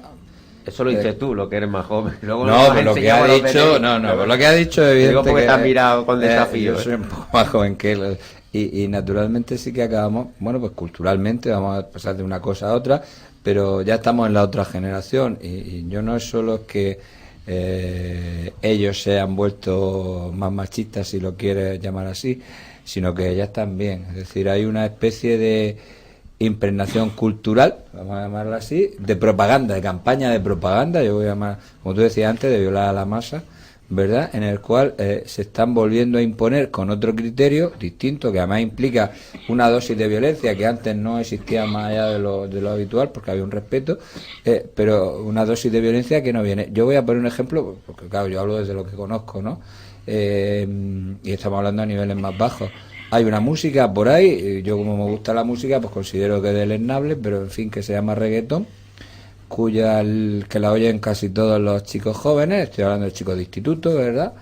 Eso lo dices tú, lo que eres más joven. Luego no, pero lo que ha dicho, lo que ha dicho, evidentemente. Digo porque te has mirado con desafío. Yo soy un poco más joven que él. Y naturalmente sí que acabamos, bueno, pues culturalmente vamos a pasar de una cosa a otra, pero ya estamos en la otra generación. Y yo no es solo que ellos se han vuelto más machistas, si lo quieres llamar así, sino que ellas también. Es decir, hay una especie de impregnación cultural, vamos a llamarla así, de propaganda, de campaña de propaganda, yo voy a llamar, como tú decías antes, de violar a la masa, ¿verdad? En el cual se están volviendo a imponer con otro criterio distinto, que además implica una dosis de violencia que antes no existía más allá de lo habitual, porque había un respeto, pero una dosis de violencia que no viene. Yo voy a poner un ejemplo, porque claro, yo hablo desde lo que conozco, ¿no? Y estamos hablando a niveles más bajos. Hay una música por ahí, yo como me gusta la música, pues considero que es deleznable, pero en fin, que se llama reggaetón, que la oyen casi todos los chicos jóvenes, estoy hablando de chicos de instituto, ¿verdad?,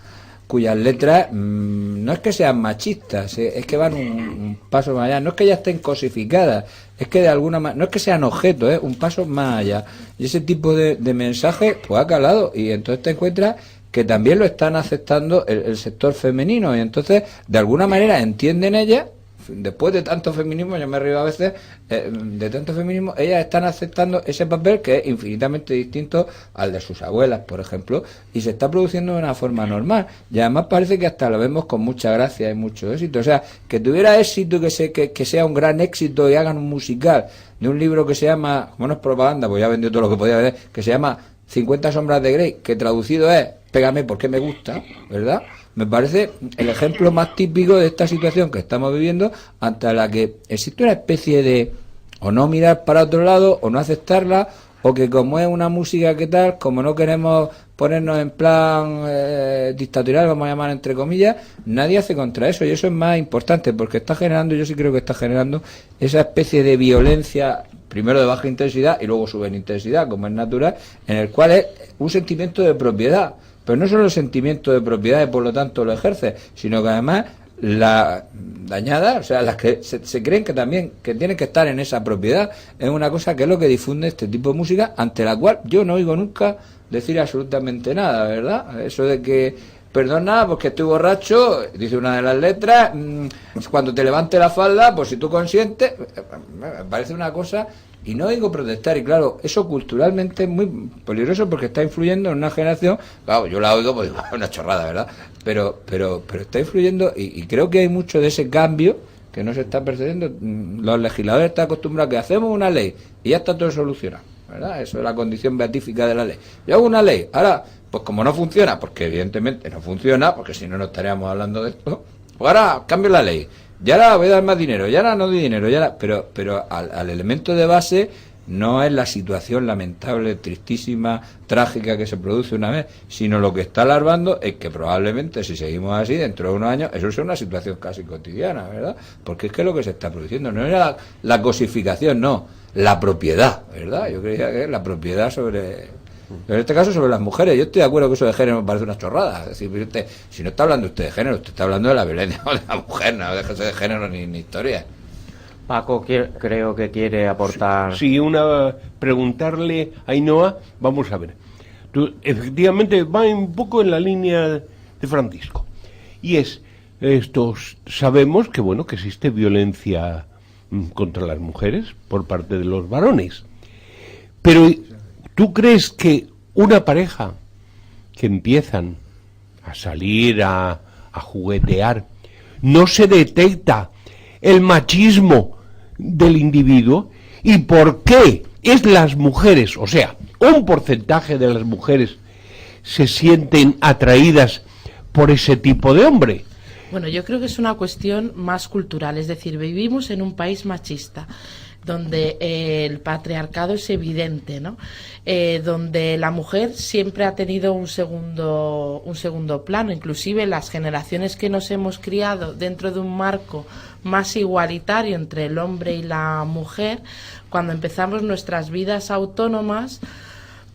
cuyas letras no es que sean machistas, es que van un paso más allá, no es que ya estén cosificadas, es que de alguna manera, no es que sean objetos, un paso más allá, y ese tipo de mensajes pues ha calado, y entonces te encuentras que también lo están aceptando el sector femenino, y entonces de alguna manera entienden ellas, después de tanto feminismo, yo me río a veces, de tanto feminismo, ellas están aceptando ese papel que es infinitamente distinto al de sus abuelas, por ejemplo, y se está produciendo de una forma normal, y además parece que hasta lo vemos con mucha gracia y mucho éxito, o sea, que tuviera éxito, que sea un gran éxito y hagan un musical de un libro que se llama, como no es propaganda, pues ya vendió todo lo que podía vender, que se llama 50 sombras de Grey, que traducido es Pégame porque me gusta, ¿verdad? Me parece el ejemplo más típico de esta situación que estamos viviendo, ante la que existe una especie de o no mirar para otro lado, o no aceptarla, o que como es una música que tal, como no queremos ponernos en plan dictatorial, vamos a llamar entre comillas, nadie hace contra eso, y eso es más importante, porque está generando, yo sí creo que está generando esa especie de violencia, primero de baja intensidad y luego sube en intensidad, como es natural, en el cual es un sentimiento de propiedad, pero no solo el sentimiento de propiedad y por lo tanto lo ejerce, sino que además la dañada, o sea, las que se creen que también que tienen que estar en esa propiedad, es una cosa que es lo que difunde este tipo de música, ante la cual yo no oigo nunca decir absolutamente nada, ¿verdad? Eso de que perdona, porque estoy borracho, dice una de las letras, cuando te levante la falda, pues si tú consientes, me parece una cosa, y no oigo protestar, y claro, eso culturalmente es muy peligroso porque está influyendo en una generación, claro, yo la oigo, pues digo, es una chorrada, ¿verdad? Pero está influyendo, y creo que hay mucho de ese cambio que no se está percibiendo. Los legisladores están acostumbrados a que hacemos una ley y ya está todo solucionado, ¿verdad? Eso es la condición beatífica de la ley. Yo hago una ley, ahora, pues como no funciona, porque evidentemente no funciona, porque si no, no estaríamos hablando de esto, pues ahora cambio la ley, ya ahora voy a dar más dinero, ya ahora no doy dinero, ya ahora, pero al elemento de base no es la situación lamentable, tristísima, trágica que se produce una vez, sino lo que está alarmando es que probablemente, si seguimos así, dentro de unos años, eso es una situación casi cotidiana, ¿verdad? Porque es que lo que se está produciendo no era la cosificación, no, la propiedad, ¿verdad? Yo creía que es la propiedad sobre... En este caso sobre las mujeres. Yo estoy de acuerdo que eso de género me parece una chorrada. Es decir, usted, si no está hablando usted de género, usted está hablando de la violencia de la mujer, no déjese de género ni historia. Paco creo que quiere aportar. Sí, preguntarle a Ainhoa, vamos a ver. Efectivamente va un poco en la línea de Francisco. Y sabemos que bueno, que existe violencia contra las mujeres por parte de los varones. Pero ¿tú crees que una pareja que empiezan a salir, a juguetear, no se detecta el machismo del individuo? ¿Y por qué es las mujeres, o sea, un porcentaje de las mujeres se sienten atraídas por ese tipo de hombre? Bueno, yo creo que es una cuestión más cultural, es decir, vivimos en un país machista, donde el patriarcado es evidente, ¿no? Donde la mujer siempre ha tenido un segundo plano, inclusive las generaciones que nos hemos criado dentro de un marco más igualitario entre el hombre y la mujer, cuando empezamos nuestras vidas autónomas,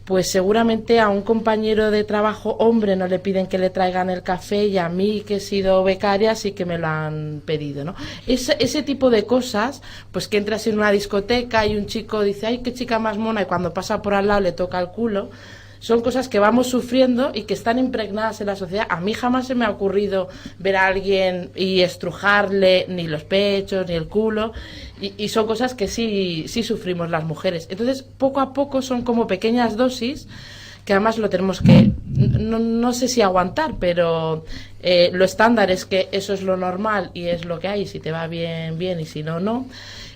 pues seguramente a un compañero de trabajo hombre no le piden que le traigan el café, y a mí, que he sido becaria, sí que me lo han pedido, ¿no? Ese tipo de cosas, pues que entras en una discoteca y un chico dice, ay, qué chica más mona, y cuando pasa por al lado le toca el culo, son cosas que vamos sufriendo y que están impregnadas en la sociedad. A mí jamás se me ha ocurrido ver a alguien y estrujarle ni los pechos ni el culo, y son cosas que sí sufrimos las mujeres. Entonces, poco a poco son como pequeñas dosis que además lo tenemos que, no sé si aguantar, pero lo estándar es que eso es lo normal y es lo que hay, si te va bien, bien, y si no, no.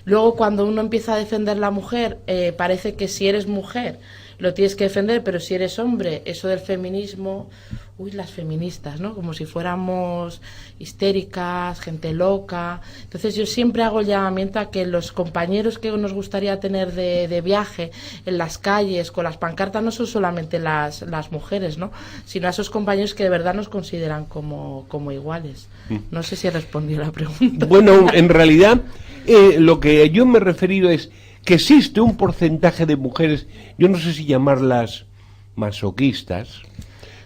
Luego cuando uno empieza a defender la mujer, parece que si eres mujer lo tienes que defender, pero si eres hombre, eso del feminismo, uy, las feministas, ¿no? Como si fuéramos histéricas, gente loca. Entonces yo siempre hago el llamamiento a que los compañeros que nos gustaría tener de viaje en las calles, con las pancartas, no son solamente las mujeres, ¿no? Sino a esos compañeros que de verdad nos consideran como iguales. No sé si he respondido a la pregunta. Bueno, en realidad, lo que yo me he referido es que existe un porcentaje de mujeres, yo no sé si llamarlas masoquistas,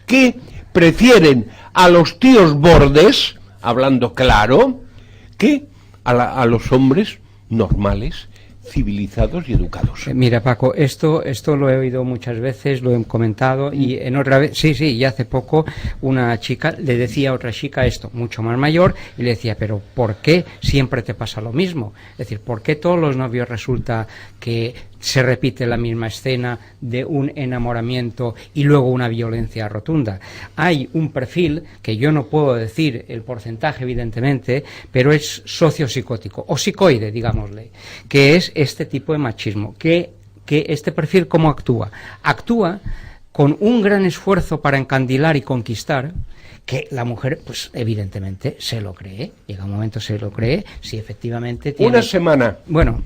que prefieren a los tíos bordes, hablando claro, que a los hombres normales, civilizados y educados. Mira, Paco, esto lo he oído muchas veces, lo he comentado, y en otra vez, sí, y hace poco una chica le decía a otra chica esto, mucho más mayor, y le decía, pero ¿por qué siempre te pasa lo mismo? Es decir, ¿por qué todos los novios resulta que se repite la misma escena de un enamoramiento y luego una violencia rotunda? Hay un perfil que yo no puedo decir el porcentaje, evidentemente, pero es sociopsicótico o psicoide, digámosle, que es este tipo de machismo. Que este perfil, ¿cómo actúa? Actúa con un gran esfuerzo para encandilar y conquistar, que la mujer, pues evidentemente se lo cree, llega un momento se lo cree, si efectivamente tiene... Una semana. Bueno.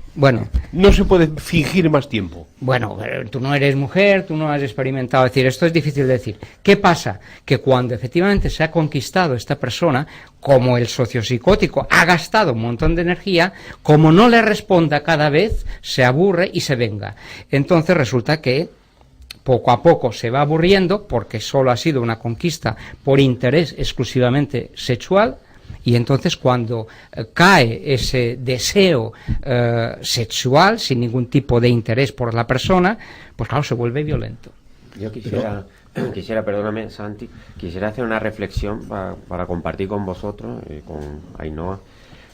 No se puede fingir más tiempo. Bueno, tú no eres mujer, tú no has experimentado, es decir, esto es difícil de decir. ¿Qué pasa? Que cuando efectivamente se ha conquistado esta persona, como el sociopsicótico ha gastado un montón de energía, como no le responda cada vez, se aburre y se venga. Entonces resulta que poco a poco se va aburriendo porque solo ha sido una conquista por interés exclusivamente sexual, y entonces cuando cae ese deseo sexual sin ningún tipo de interés por la persona, pues claro, se vuelve violento. Yo quisiera, perdóname, Santi, quisiera hacer una reflexión para compartir con vosotros y con Ainhoa,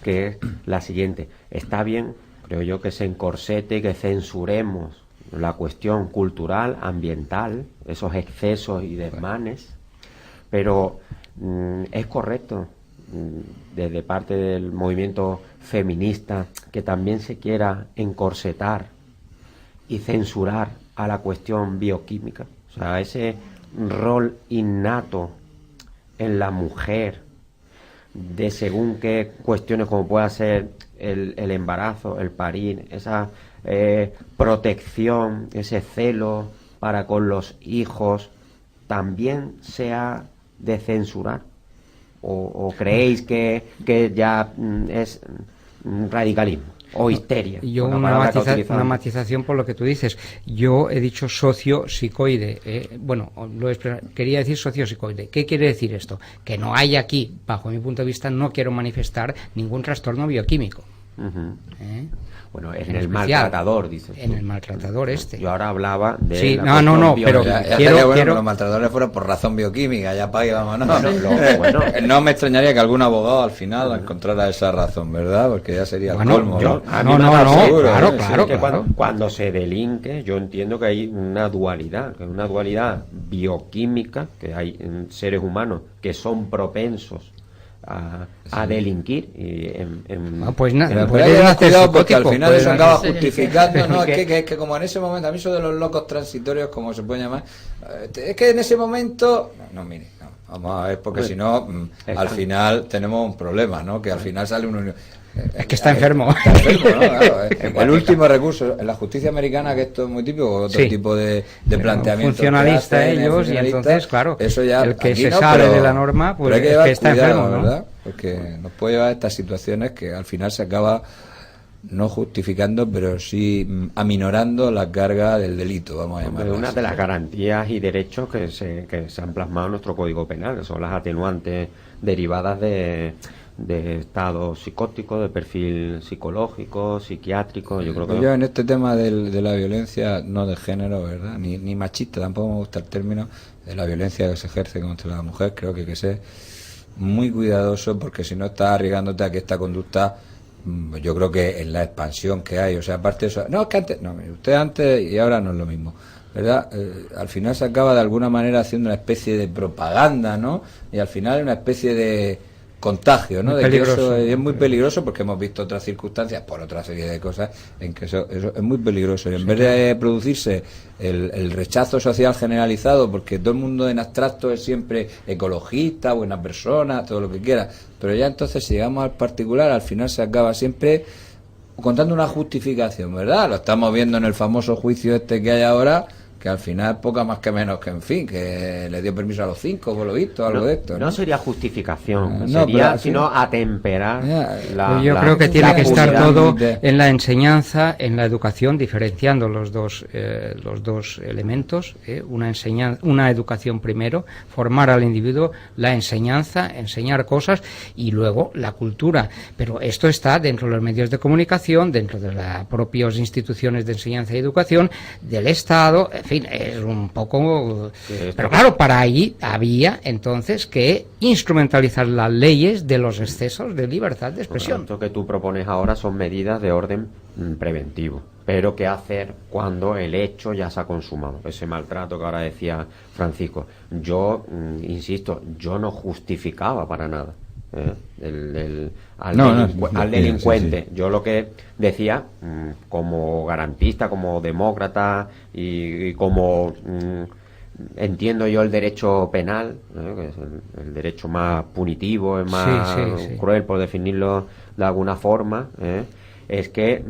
que es la siguiente. Está bien, creo yo, que se encorsete y que censuremos la cuestión cultural, ambiental, esos excesos y desmanes, pero es correcto desde parte del movimiento feminista que también se quiera encorsetar y censurar a la cuestión bioquímica, o sea, ese rol innato en la mujer de según qué cuestiones, como pueda ser el embarazo, el parir, esa protección, ese celo para con los hijos, también se ha de censurar. ¿O creéis que ya es radicalismo o histeria? Yo una matización por lo que tú dices. Yo he dicho sociopsicoide, quería decir sociopsicoide. ¿Qué quiere decir esto? Que no hay aquí, bajo mi punto de vista, no quiero manifestar ningún trastorno bioquímico. Bueno, en el maltratador, dices tú. En el maltratador Yo ahora hablaba de... Sí, no, pero quiero... que los maltratadores fueron por razón bioquímica, ya para que vámonos. No me extrañaría que algún abogado al final encontrara esa razón, ¿verdad? Porque ya sería el colmo. Claro. Cuando se delinque, yo entiendo que hay una dualidad, bioquímica, que hay seres humanos que son propensos a delinquir y cuidado porque al final eso acaba justificando, ¿no? Es que como en ese momento, a mí eso de los locos transitorios, como se puede llamar, es que en ese momento vamos a ver, porque si no al final tenemos un problema, ¿no? Que al final sale uno... Es que está enfermo. ¿no? Claro, el último recurso en la justicia americana, que esto es muy típico, otro tipo de planteamiento funcionalista ellos, y entonces claro, eso ya, el que se sale de la norma, pues es que está enfermo, ¿no? ¿verdad? Porque nos puede llevar a estas situaciones que al final se acaba no justificando, pero sí aminorando la carga del delito, vamos a llamarlo. Una de las garantías y derechos que se han plasmado en nuestro Código Penal, que son las atenuantes derivadas de estado psicótico, de perfil psicológico, psiquiátrico. Yo en este tema de la violencia, no de género, ¿verdad? Ni machista, tampoco me gusta el término, de la violencia que se ejerce contra la mujer, creo que hay que ser muy cuidadoso, porque si no estás arriesgándote a que esta conducta, yo creo que en la expansión que hay, o sea, aparte de eso, no, es que antes, no, usted antes y ahora no es lo mismo. ¿verdad? Al final se acaba de alguna manera haciendo una especie de propaganda, ¿no? Y al final es una especie de contagio, ¿no? De que eso es muy peligroso, porque hemos visto otras circunstancias por otra serie de cosas en que eso es muy peligroso, y en vez de producirse el rechazo social generalizado, porque todo el mundo en abstracto es siempre ecologista, buena persona, todo lo que quiera, pero ya entonces si llegamos al particular, al final se acaba siempre contando una justificación, ¿verdad? Lo estamos viendo en el famoso juicio este que hay ahora, que al final poca más que menos que, en fin, que le dio permiso a los 5, por lo visto, algo de esto, ¿no? No sería justificación, No, sería pero, sino atemperar la... Yo creo que tiene que estar todo en la enseñanza, en la educación, diferenciando los dos elementos, una educación primero, formar al individuo, la enseñanza, enseñar cosas, y luego la cultura. Pero esto está dentro de los medios de comunicación, dentro de las propias instituciones de enseñanza y educación, del Estado. En fin, es un poco... Pero claro, para ahí había entonces que instrumentalizar las leyes de los excesos de libertad de expresión. Lo que tú propones ahora son medidas de orden preventivo, pero ¿qué hacer cuando el hecho ya se ha consumado? Ese maltrato que ahora decía Francisco, yo insisto, yo no justificaba para nada al delincuente. Sí. Yo lo que decía, como garantista, como demócrata y como entiendo yo el derecho penal, que es el derecho más punitivo, es más cruel, por definirlo de alguna forma, es que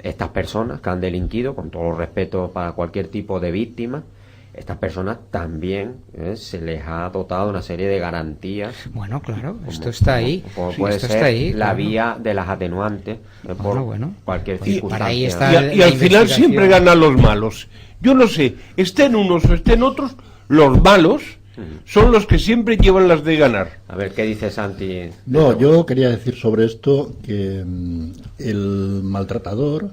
estas personas que han delinquido, con todo el respeto para cualquier tipo de víctima, estas personas también se les ha dotado una serie de garantías. Bueno, claro, esto está ahí. Como puede ser ahí, la vía de las atenuantes por cualquier circunstancia. Y al final siempre ganan los malos. Yo no sé, estén unos o estén otros, los malos son los que siempre llevan las de ganar. A ver, ¿qué dice Santi? No, yo quería decir sobre esto que el maltratador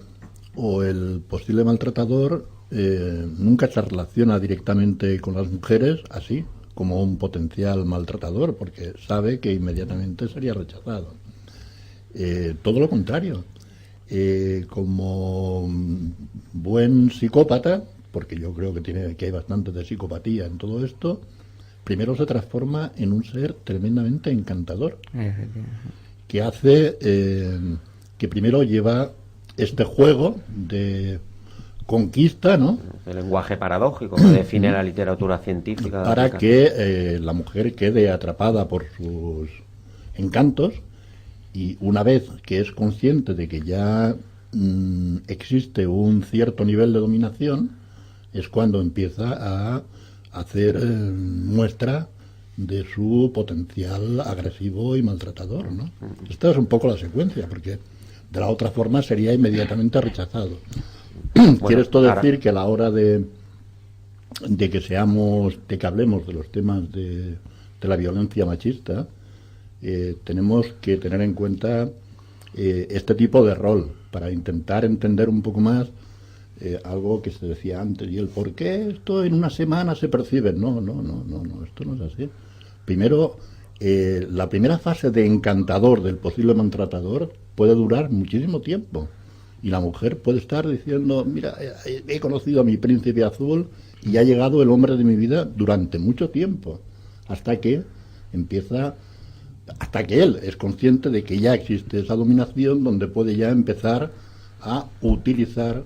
o el posible maltratador nunca se relaciona directamente con las mujeres así, como un potencial maltratador, porque sabe que inmediatamente sería rechazado. Todo lo contrario. Como buen psicópata, porque yo creo que hay bastante de psicopatía en todo esto, primero se transforma en un ser tremendamente encantador, que hace que primero lleva este juego de conquista, ¿no? El lenguaje paradójico que define la literatura científica. Para que la mujer quede atrapada por sus encantos, y una vez que es consciente de que ya existe un cierto nivel de dominación, es cuando empieza a hacer muestra de su potencial agresivo y maltratador, ¿no? Esta es un poco la secuencia, porque de la otra forma sería inmediatamente rechazado. ¿Quiere esto decir que a la hora de que hablemos de los temas de la violencia machista, tenemos que tener en cuenta este tipo de rol para intentar entender un poco más algo que se decía antes, y el por qué esto en una semana se percibe? No, esto no es así. Primero, la primera fase de encantador del posible maltratador puede durar muchísimo tiempo, y la mujer puede estar diciendo, mira, he conocido a mi príncipe azul y ha llegado el hombre de mi vida durante mucho tiempo, hasta que él es consciente de que ya existe esa dominación, donde puede ya empezar a utilizar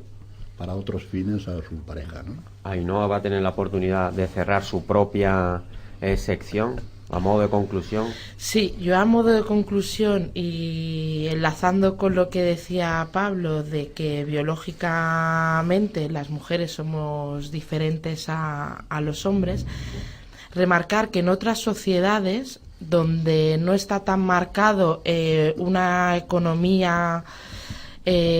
para otros fines a su pareja, ¿no? Ainhoa va a tener la oportunidad de cerrar su propia sección a modo de conclusión. Sí, yo a modo de conclusión, y enlazando con lo que decía Pablo, de que biológicamente las mujeres somos diferentes a los hombres, remarcar que en otras sociedades donde no está tan marcado una economía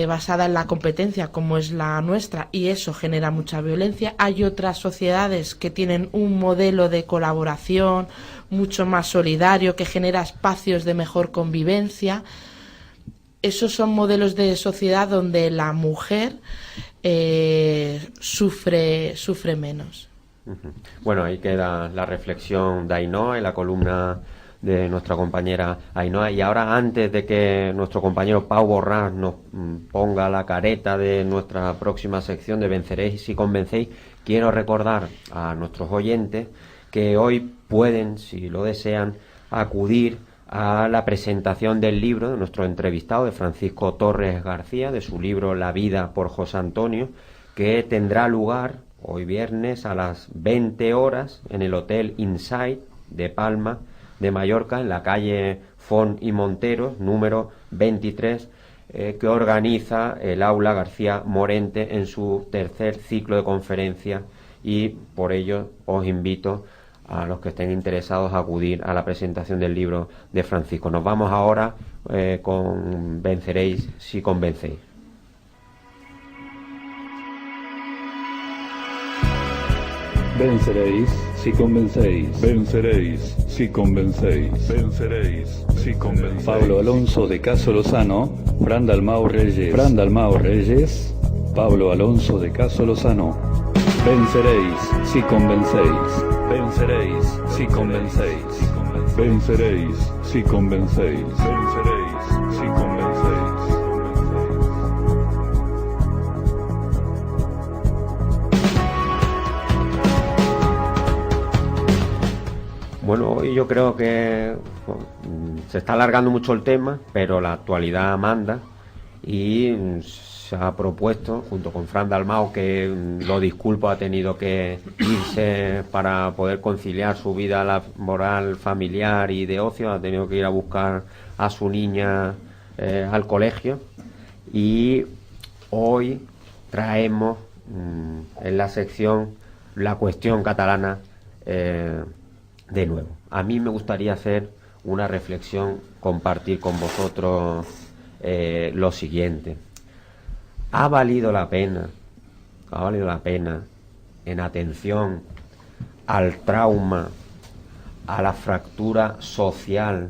basada en la competencia como es la nuestra, y eso genera mucha violencia, hay otras sociedades que tienen un modelo de colaboración mucho más solidario, que genera espacios de mejor convivencia. Esos son modelos de sociedad donde la mujer sufre menos. Bueno, ahí queda la reflexión de Ainhoa en la columna de nuestra compañera Ainhoa. Y ahora, antes de que nuestro compañero Pau Borrás nos ponga la careta de nuestra próxima sección de Venceréis si convencéis, quiero recordar a nuestros oyentes que hoy pueden, si lo desean, acudir a la presentación del libro de nuestro entrevistado, de Francisco Torres García, de su libro La vida por José Antonio, que tendrá lugar hoy viernes a las 20 horas en el Hotel Inside de Palma de Mallorca, en la calle Font y Monteros, número 23, que organiza el Aula García Morente en su tercer ciclo de conferencias, y por ello os invito a los que estén interesados a acudir a la presentación del libro de Francisco. Nos vamos ahora con Venceréis si convencéis. Venceréis si convencéis. Venceréis si convencéis. Venceréis si convencéis. Pablo Alonso de Caso Lozano, Fran Dalmau Reyes. Fran Dalmau Reyes, Pablo Alonso de Caso Lozano. Venceréis si convencéis. Venceréis si convencéis. Venceréis si convencéis. Venceréis si convencéis. Bueno, hoy yo creo que se está alargando mucho el tema, pero la actualidad manda, y se ha propuesto, junto con Fran Dalmau, que lo disculpo, ha tenido que irse para poder conciliar su vida laboral, familiar y de ocio, ha tenido que ir a buscar a su niña al colegio, y hoy traemos en la sección la cuestión catalana de nuevo. A mí me gustaría hacer una reflexión, compartir con vosotros lo siguiente. ¿Ha valido la pena, en atención al trauma, a la fractura social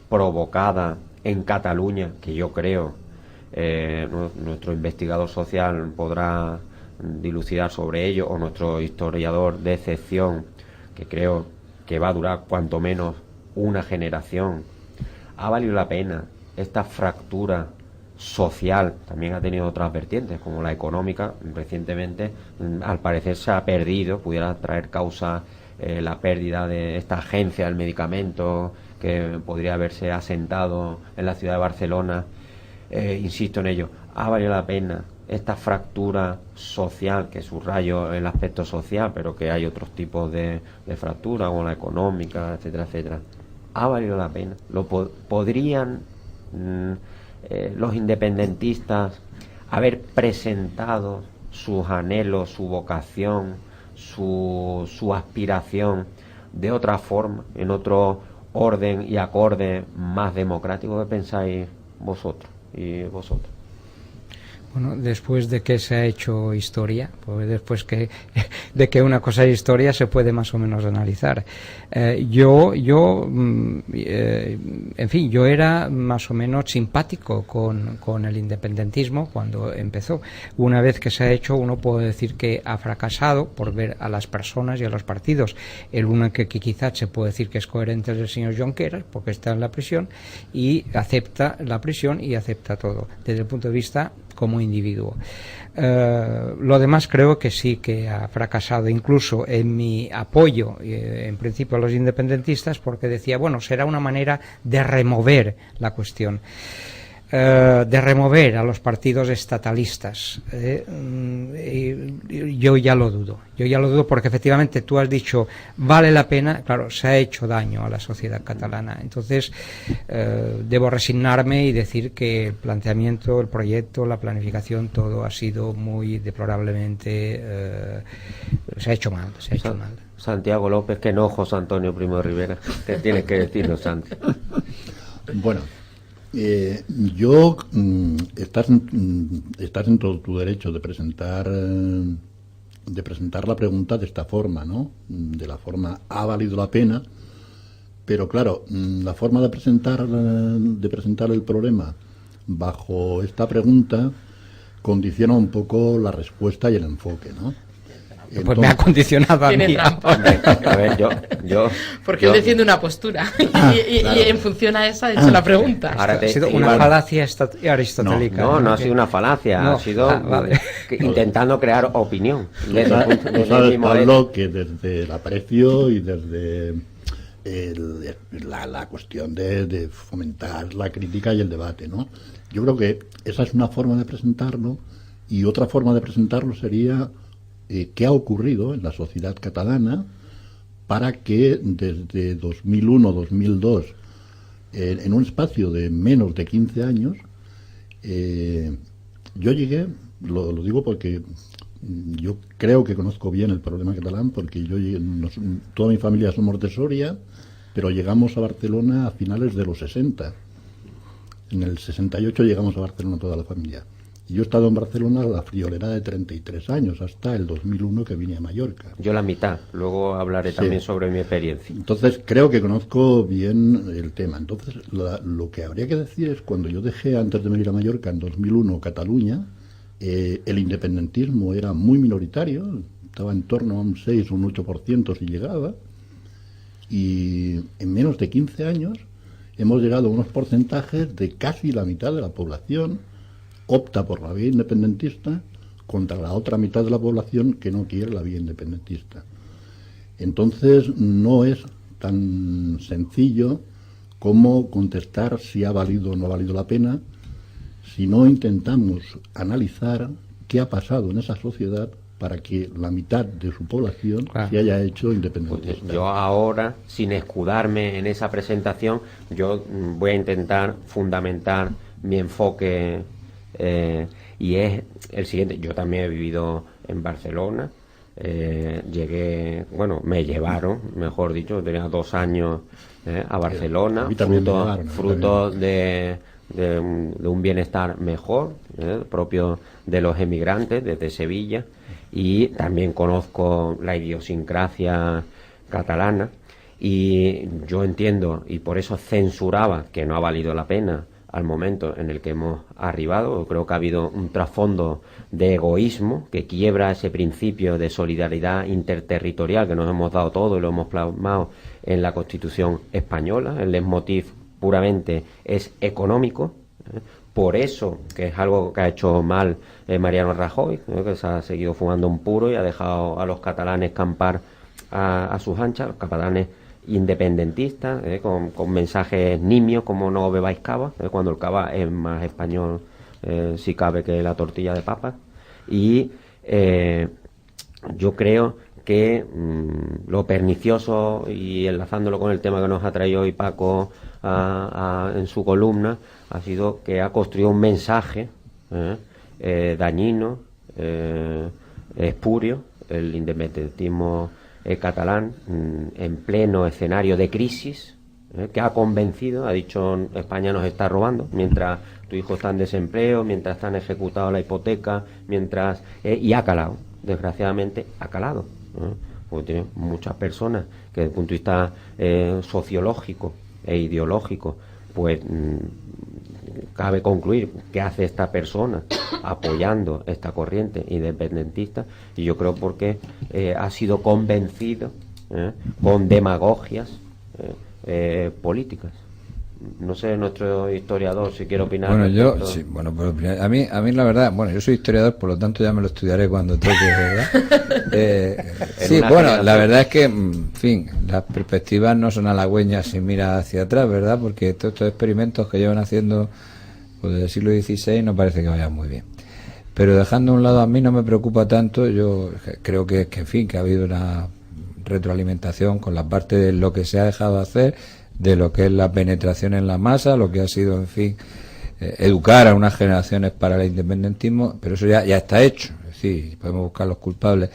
provocada en Cataluña, que yo creo, nuestro investigador social podrá dilucidar sobre ello, o nuestro historiador de excepción, que creo que va a durar cuanto menos una generación? ¿Ha valido la pena esta fractura social? También ha tenido otras vertientes, como la económica. Recientemente, al parecer, se ha perdido, pudiera traer causa la pérdida de esta agencia del medicamento que podría haberse asentado en la ciudad de Barcelona. Insisto en ello, ¿ha valido la pena esta fractura social, que subrayo el aspecto social, pero que hay otros tipos de fractura, como la económica, etcétera, etcétera? ¿Ha valido la pena? ¿Podrían los independentistas haber presentado sus anhelos, su vocación, su aspiración de otra forma, en otro orden y acorde más democrático? ¿Qué pensáis vosotros y vosotros? Bueno, después de que se ha hecho historia, pues después de que una cosa es historia, se puede más o menos analizar. En fin, yo era más o menos simpático con el independentismo cuando empezó. Una vez que se ha hecho, uno puede decir que ha fracasado por ver a las personas y a los partidos. El uno que quizás se puede decir que es coherente es el señor Junqueras, porque está en la prisión y acepta la prisión y acepta todo, desde el punto de vista como individuo. Lo demás creo que sí que ha fracasado, incluso en mi apoyo en principio a los independentistas, porque decía, bueno, será una manera de remover la cuestión, de remover a los partidos estatalistas. Yo ya lo dudo porque efectivamente tú has dicho, vale la pena, claro, se ha hecho daño a la sociedad catalana. Entonces debo resignarme y decir que el planteamiento, el proyecto, la planificación, todo ha sido muy deplorablemente, se ha hecho mal. Santiago López, que no José Antonio Primo de Rivera, te tienes que decirlo, Santi. Bueno, estás en todo tu derecho de presentar la pregunta de esta forma, ¿no? De la forma ¿ha valido la pena? Pero claro, la forma de presentar el problema bajo esta pregunta condiciona un poco la respuesta y el enfoque, ¿no? Pues me ha condicionado a Tiene mí. trampa. A ver, Porque él defiende una postura y en función a esa ha hecho la pregunta. Ahora Ha sido una falacia aristotélica. No ha sido una falacia, No. ha sido Vale. intentando crear opinión. Desde Tú el sabes, mismo Pablo, que desde el aprecio y desde la cuestión de fomentar la crítica y el debate, ¿no? Yo creo que esa es una forma de presentarlo, y otra forma de presentarlo sería qué ha ocurrido en la sociedad catalana para que desde 2001-2002, en un espacio de menos de 15 años, yo llegué, lo digo porque yo creo que conozco bien el problema catalán, porque yo llegué, toda mi familia somos de Soria, pero llegamos a Barcelona a finales de los 60. En el 68 llegamos a Barcelona toda la familia. Y yo he estado en Barcelona a la friolera de 33 años, hasta el 2001 que vine a Mallorca. Yo la mitad, luego hablaré también sobre mi experiencia. Entonces creo que conozco bien el tema. Entonces lo que habría que decir es, cuando yo dejé, antes de venir a Mallorca, en 2001, Cataluña, el independentismo era muy minoritario, estaba en torno a un 6 o un 8% si llegaba, y en menos de 15 años hemos llegado a unos porcentajes de casi la mitad de la población opta por la vía independentista contra la otra mitad de la población que no quiere la vía independentista. Entonces no es tan sencillo como contestar si ha valido o no ha valido la pena, si no intentamos analizar qué ha pasado en esa sociedad para que la mitad de su población se haya hecho independentista. Pues yo ahora, sin escudarme en esa presentación, yo voy a intentar fundamentar mi enfoque, y es el siguiente. Yo también he vivido en Barcelona, me llevaron, mejor dicho, tenía 2 años a Barcelona, fruto de un bienestar mejor, propio de los emigrantes desde Sevilla, y también conozco la idiosincrasia catalana, y yo entiendo, y por eso censuraba que no ha valido la pena al momento en el que hemos arribado. Creo que ha habido un trasfondo de egoísmo que quiebra ese principio de solidaridad interterritorial que nos hemos dado todos y lo hemos plasmado en la Constitución española. El leitmotiv puramente es económico. Por eso, que es algo que ha hecho mal Mariano Rajoy, que se ha seguido fumando un puro y ha dejado a los catalanes campar a sus anchas, los catalanes independentistas, con mensajes nimios como no bebáis cava, cuando el cava es más español, si cabe, que la tortilla de papas. Y yo creo que lo pernicioso, y enlazándolo con el tema que nos ha traído hoy Paco en su columna, ha sido que ha construido un mensaje dañino, espurio, el independentismo catalán, en pleno escenario de crisis, que ha convencido, ha dicho: España nos está robando, mientras tu hijo está en desempleo, mientras están ejecutados la hipoteca, mientras y ha calado, desgraciadamente ha calado, porque tiene muchas personas que desde el punto de vista sociológico e ideológico, pues cabe concluir qué hace esta persona apoyando esta corriente independentista, y yo creo porque ha sido convencido con demagogias políticas. No sé, nuestro historiador, si quiere opinar. Bueno, yo, sí, bueno, pues, a mí la verdad, bueno, yo soy historiador, por lo tanto ya me lo estudiaré cuando toque, ¿verdad? Sí, bueno, la verdad es que, en fin, las perspectivas no son halagüeñas si mira hacia atrás, ¿verdad? Porque todos estos experimentos que llevan haciendo pues, desde el siglo XVI no parece que vayan muy bien. Pero dejando a un lado, a mí no me preocupa tanto. Yo creo que en fin, que ha habido una retroalimentación con la parte de lo que se ha dejado hacer, de lo que es la penetración en la masa, lo que ha sido, en fin, educar a unas generaciones para el independentismo, pero eso ya está hecho. Es decir, podemos buscar los culpables.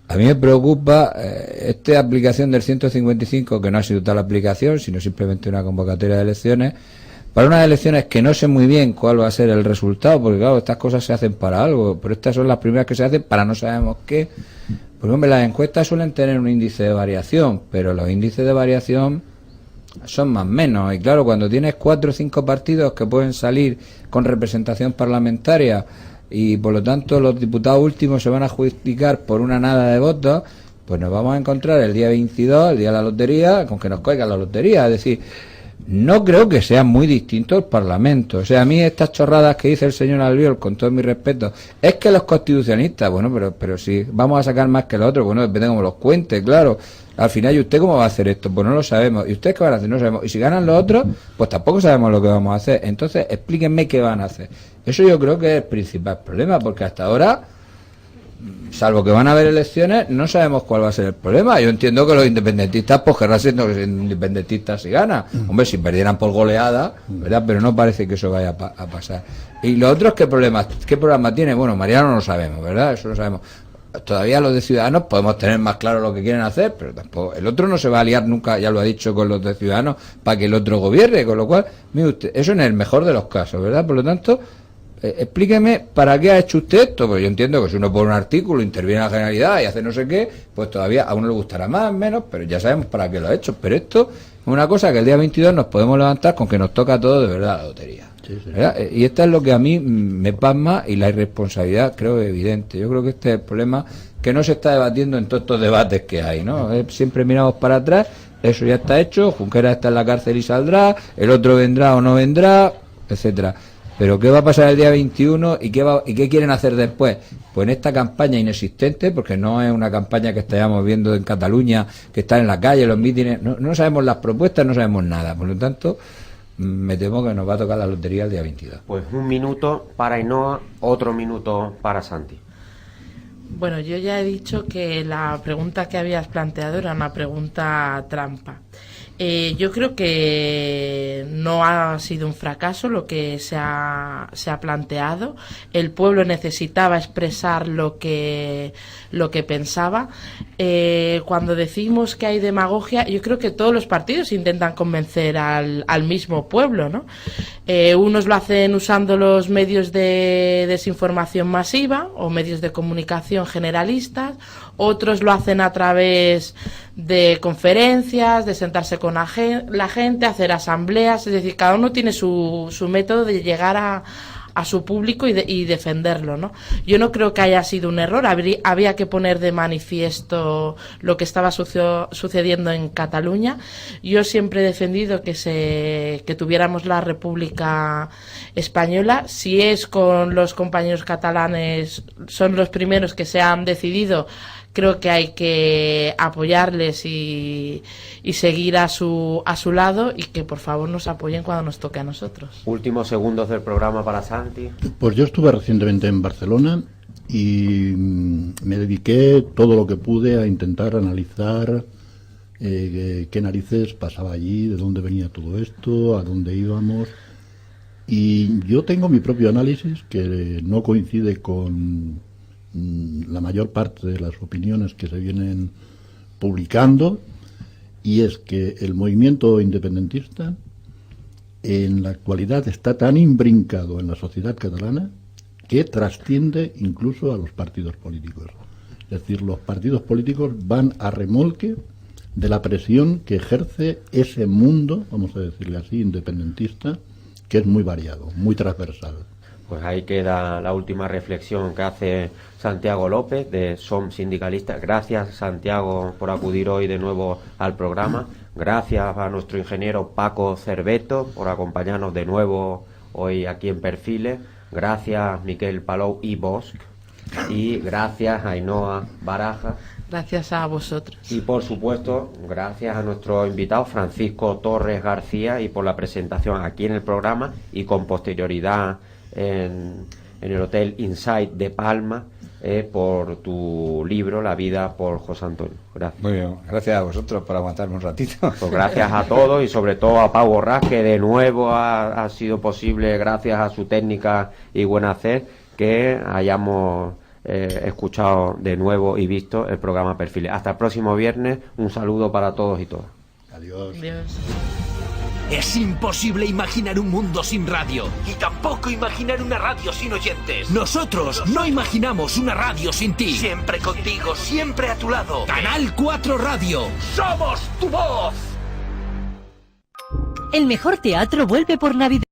A mí me preocupa esta aplicación del 155, que no ha sido tal aplicación, sino simplemente una convocatoria de elecciones, para unas elecciones que no sé muy bien cuál va a ser el resultado, porque claro, estas cosas se hacen para algo, pero estas son las primeras que se hacen para no sabemos qué. Porque hombre, las encuestas suelen tener un índice de variación, pero los índices de variación son más o menos, y claro, cuando tienes 4 o 5 partidos que pueden salir con representación parlamentaria y por lo tanto los diputados últimos se van a adjudicar por una nada de votos, pues nos vamos a encontrar el día 22, el día de la lotería, con que nos caiga la lotería. Es decir, no creo que sea muy distinto el Parlamento. O sea, a mí estas chorradas que dice el señor Albiol, con todo mi respeto, es que los constitucionistas, bueno, pero si vamos a sacar más que los otros, bueno, depende de cómo los cuente, claro. Al final, ¿y usted cómo va a hacer esto? Pues no lo sabemos. ¿Y ustedes qué van a hacer? No sabemos. Y si ganan los otros, pues tampoco sabemos lo que vamos a hacer. Entonces, explíquenme qué van a hacer. Eso yo creo que es el principal problema, porque hasta ahora, salvo que van a haber elecciones, no sabemos cuál va a ser el problema. Yo entiendo que los independentistas pues querrán ser independentistas si ganan. Hombre, si perdieran por goleada, ¿verdad? Pero no parece que eso vaya a pasar. Y lo otro es qué problema tiene. Bueno, Mariano no lo sabemos, ¿verdad? Eso lo sabemos. Todavía los de Ciudadanos podemos tener más claro lo que quieren hacer, pero tampoco el otro no se va a aliar nunca, ya lo ha dicho, con los de Ciudadanos para que el otro gobierne, con lo cual, mire usted, eso en el mejor de los casos, ¿verdad? Por lo tanto, explíqueme para qué ha hecho usted esto, porque yo entiendo que si uno pone un artículo, interviene en la Generalidad y hace no sé qué, pues todavía a uno le gustará más, menos, pero ya sabemos para qué lo ha hecho. Pero esto es una cosa que el día 22 nos podemos levantar con que nos toca a todos de verdad la lotería. Sí. Y esto es lo que a mí me pasma, y la irresponsabilidad creo evidente. Yo creo que este es el problema que no se está debatiendo en todos estos debates que hay, ¿no? Siempre miramos para atrás, eso ya está hecho, Junqueras está en la cárcel y saldrá, el otro vendrá o no vendrá, etcétera. Pero ¿qué va a pasar el día 21 y qué quieren hacer después? Pues en esta campaña inexistente, porque no es una campaña que estamos viendo en Cataluña, que están en la calle, los mítines, no sabemos las propuestas, no sabemos nada. Por lo tanto, me temo que nos va a tocar la lotería el día 22. Pues 1 minuto para Ainhoa, otro minuto para Santi. Bueno, yo ya he dicho que la pregunta que habías planteado era una pregunta trampa. Yo creo que no ha sido un fracaso lo que se ha planteado. El pueblo necesitaba expresar lo que pensaba. Cuando decimos que hay demagogia, yo creo que todos los partidos intentan convencer al mismo pueblo, ¿no? Unos lo hacen usando los medios de desinformación masiva o medios de comunicación generalistas, otros lo hacen a través de conferencias, de sentarse con la gente, hacer asambleas, es decir, cada uno tiene su método de llegar a su público y defenderlo, ¿no? Yo no creo que haya sido un error, había que poner de manifiesto lo que estaba sucediendo en Cataluña. Yo siempre he defendido que tuviéramos la República Española. Si es con los compañeros catalanes, son los primeros que se han decidido, creo que hay que apoyarles y seguir a su lado, y que por favor nos apoyen cuando nos toque a nosotros. Últimos segundos del programa para Santi. Pues yo estuve recientemente en Barcelona y me dediqué todo lo que pude a intentar analizar qué narices pasaba allí, de dónde venía todo esto, a dónde íbamos. Y yo tengo mi propio análisis que no coincide con la mayor parte de las opiniones que se vienen publicando, y es que el movimiento independentista en la actualidad está tan imbrincado en la sociedad catalana que trasciende incluso a los partidos políticos. Es decir, los partidos políticos van a remolque de la presión que ejerce ese mundo, vamos a decirle así, independentista, que es muy variado, muy transversal. Pues ahí queda la última reflexión que hace Santiago López de SOM Sindicalista. Gracias, Santiago, por acudir hoy de nuevo al programa. Gracias a nuestro ingeniero Paco Cerveto por acompañarnos de nuevo hoy aquí en Perfiles. Gracias, Miquel Palou y Bosch. Y gracias, Ainhoa Baraja. Gracias a vosotros. Y por supuesto, gracias a nuestro invitado Francisco Torres García, y por la presentación aquí en el programa y con posterioridad en el Hotel Insight de Palma, por tu libro La vida por José Antonio. Gracias. Muy bien, gracias a vosotros por aguantarme un ratito. Pues gracias a todos, y sobre todo a Pau Borrás, que de nuevo ha sido posible, gracias a su técnica y buen hacer, que hayamos escuchado de nuevo y visto el programa Perfiles. Hasta el próximo viernes. Un saludo para todos y todas. Adiós. Adiós. Es imposible imaginar un mundo sin radio, y tampoco imaginar una radio sin oyentes. Nosotros no imaginamos una radio sin ti. Siempre contigo, siempre a tu lado. Canal 4 Radio. ¡Somos tu voz! El mejor teatro vuelve por Navidad.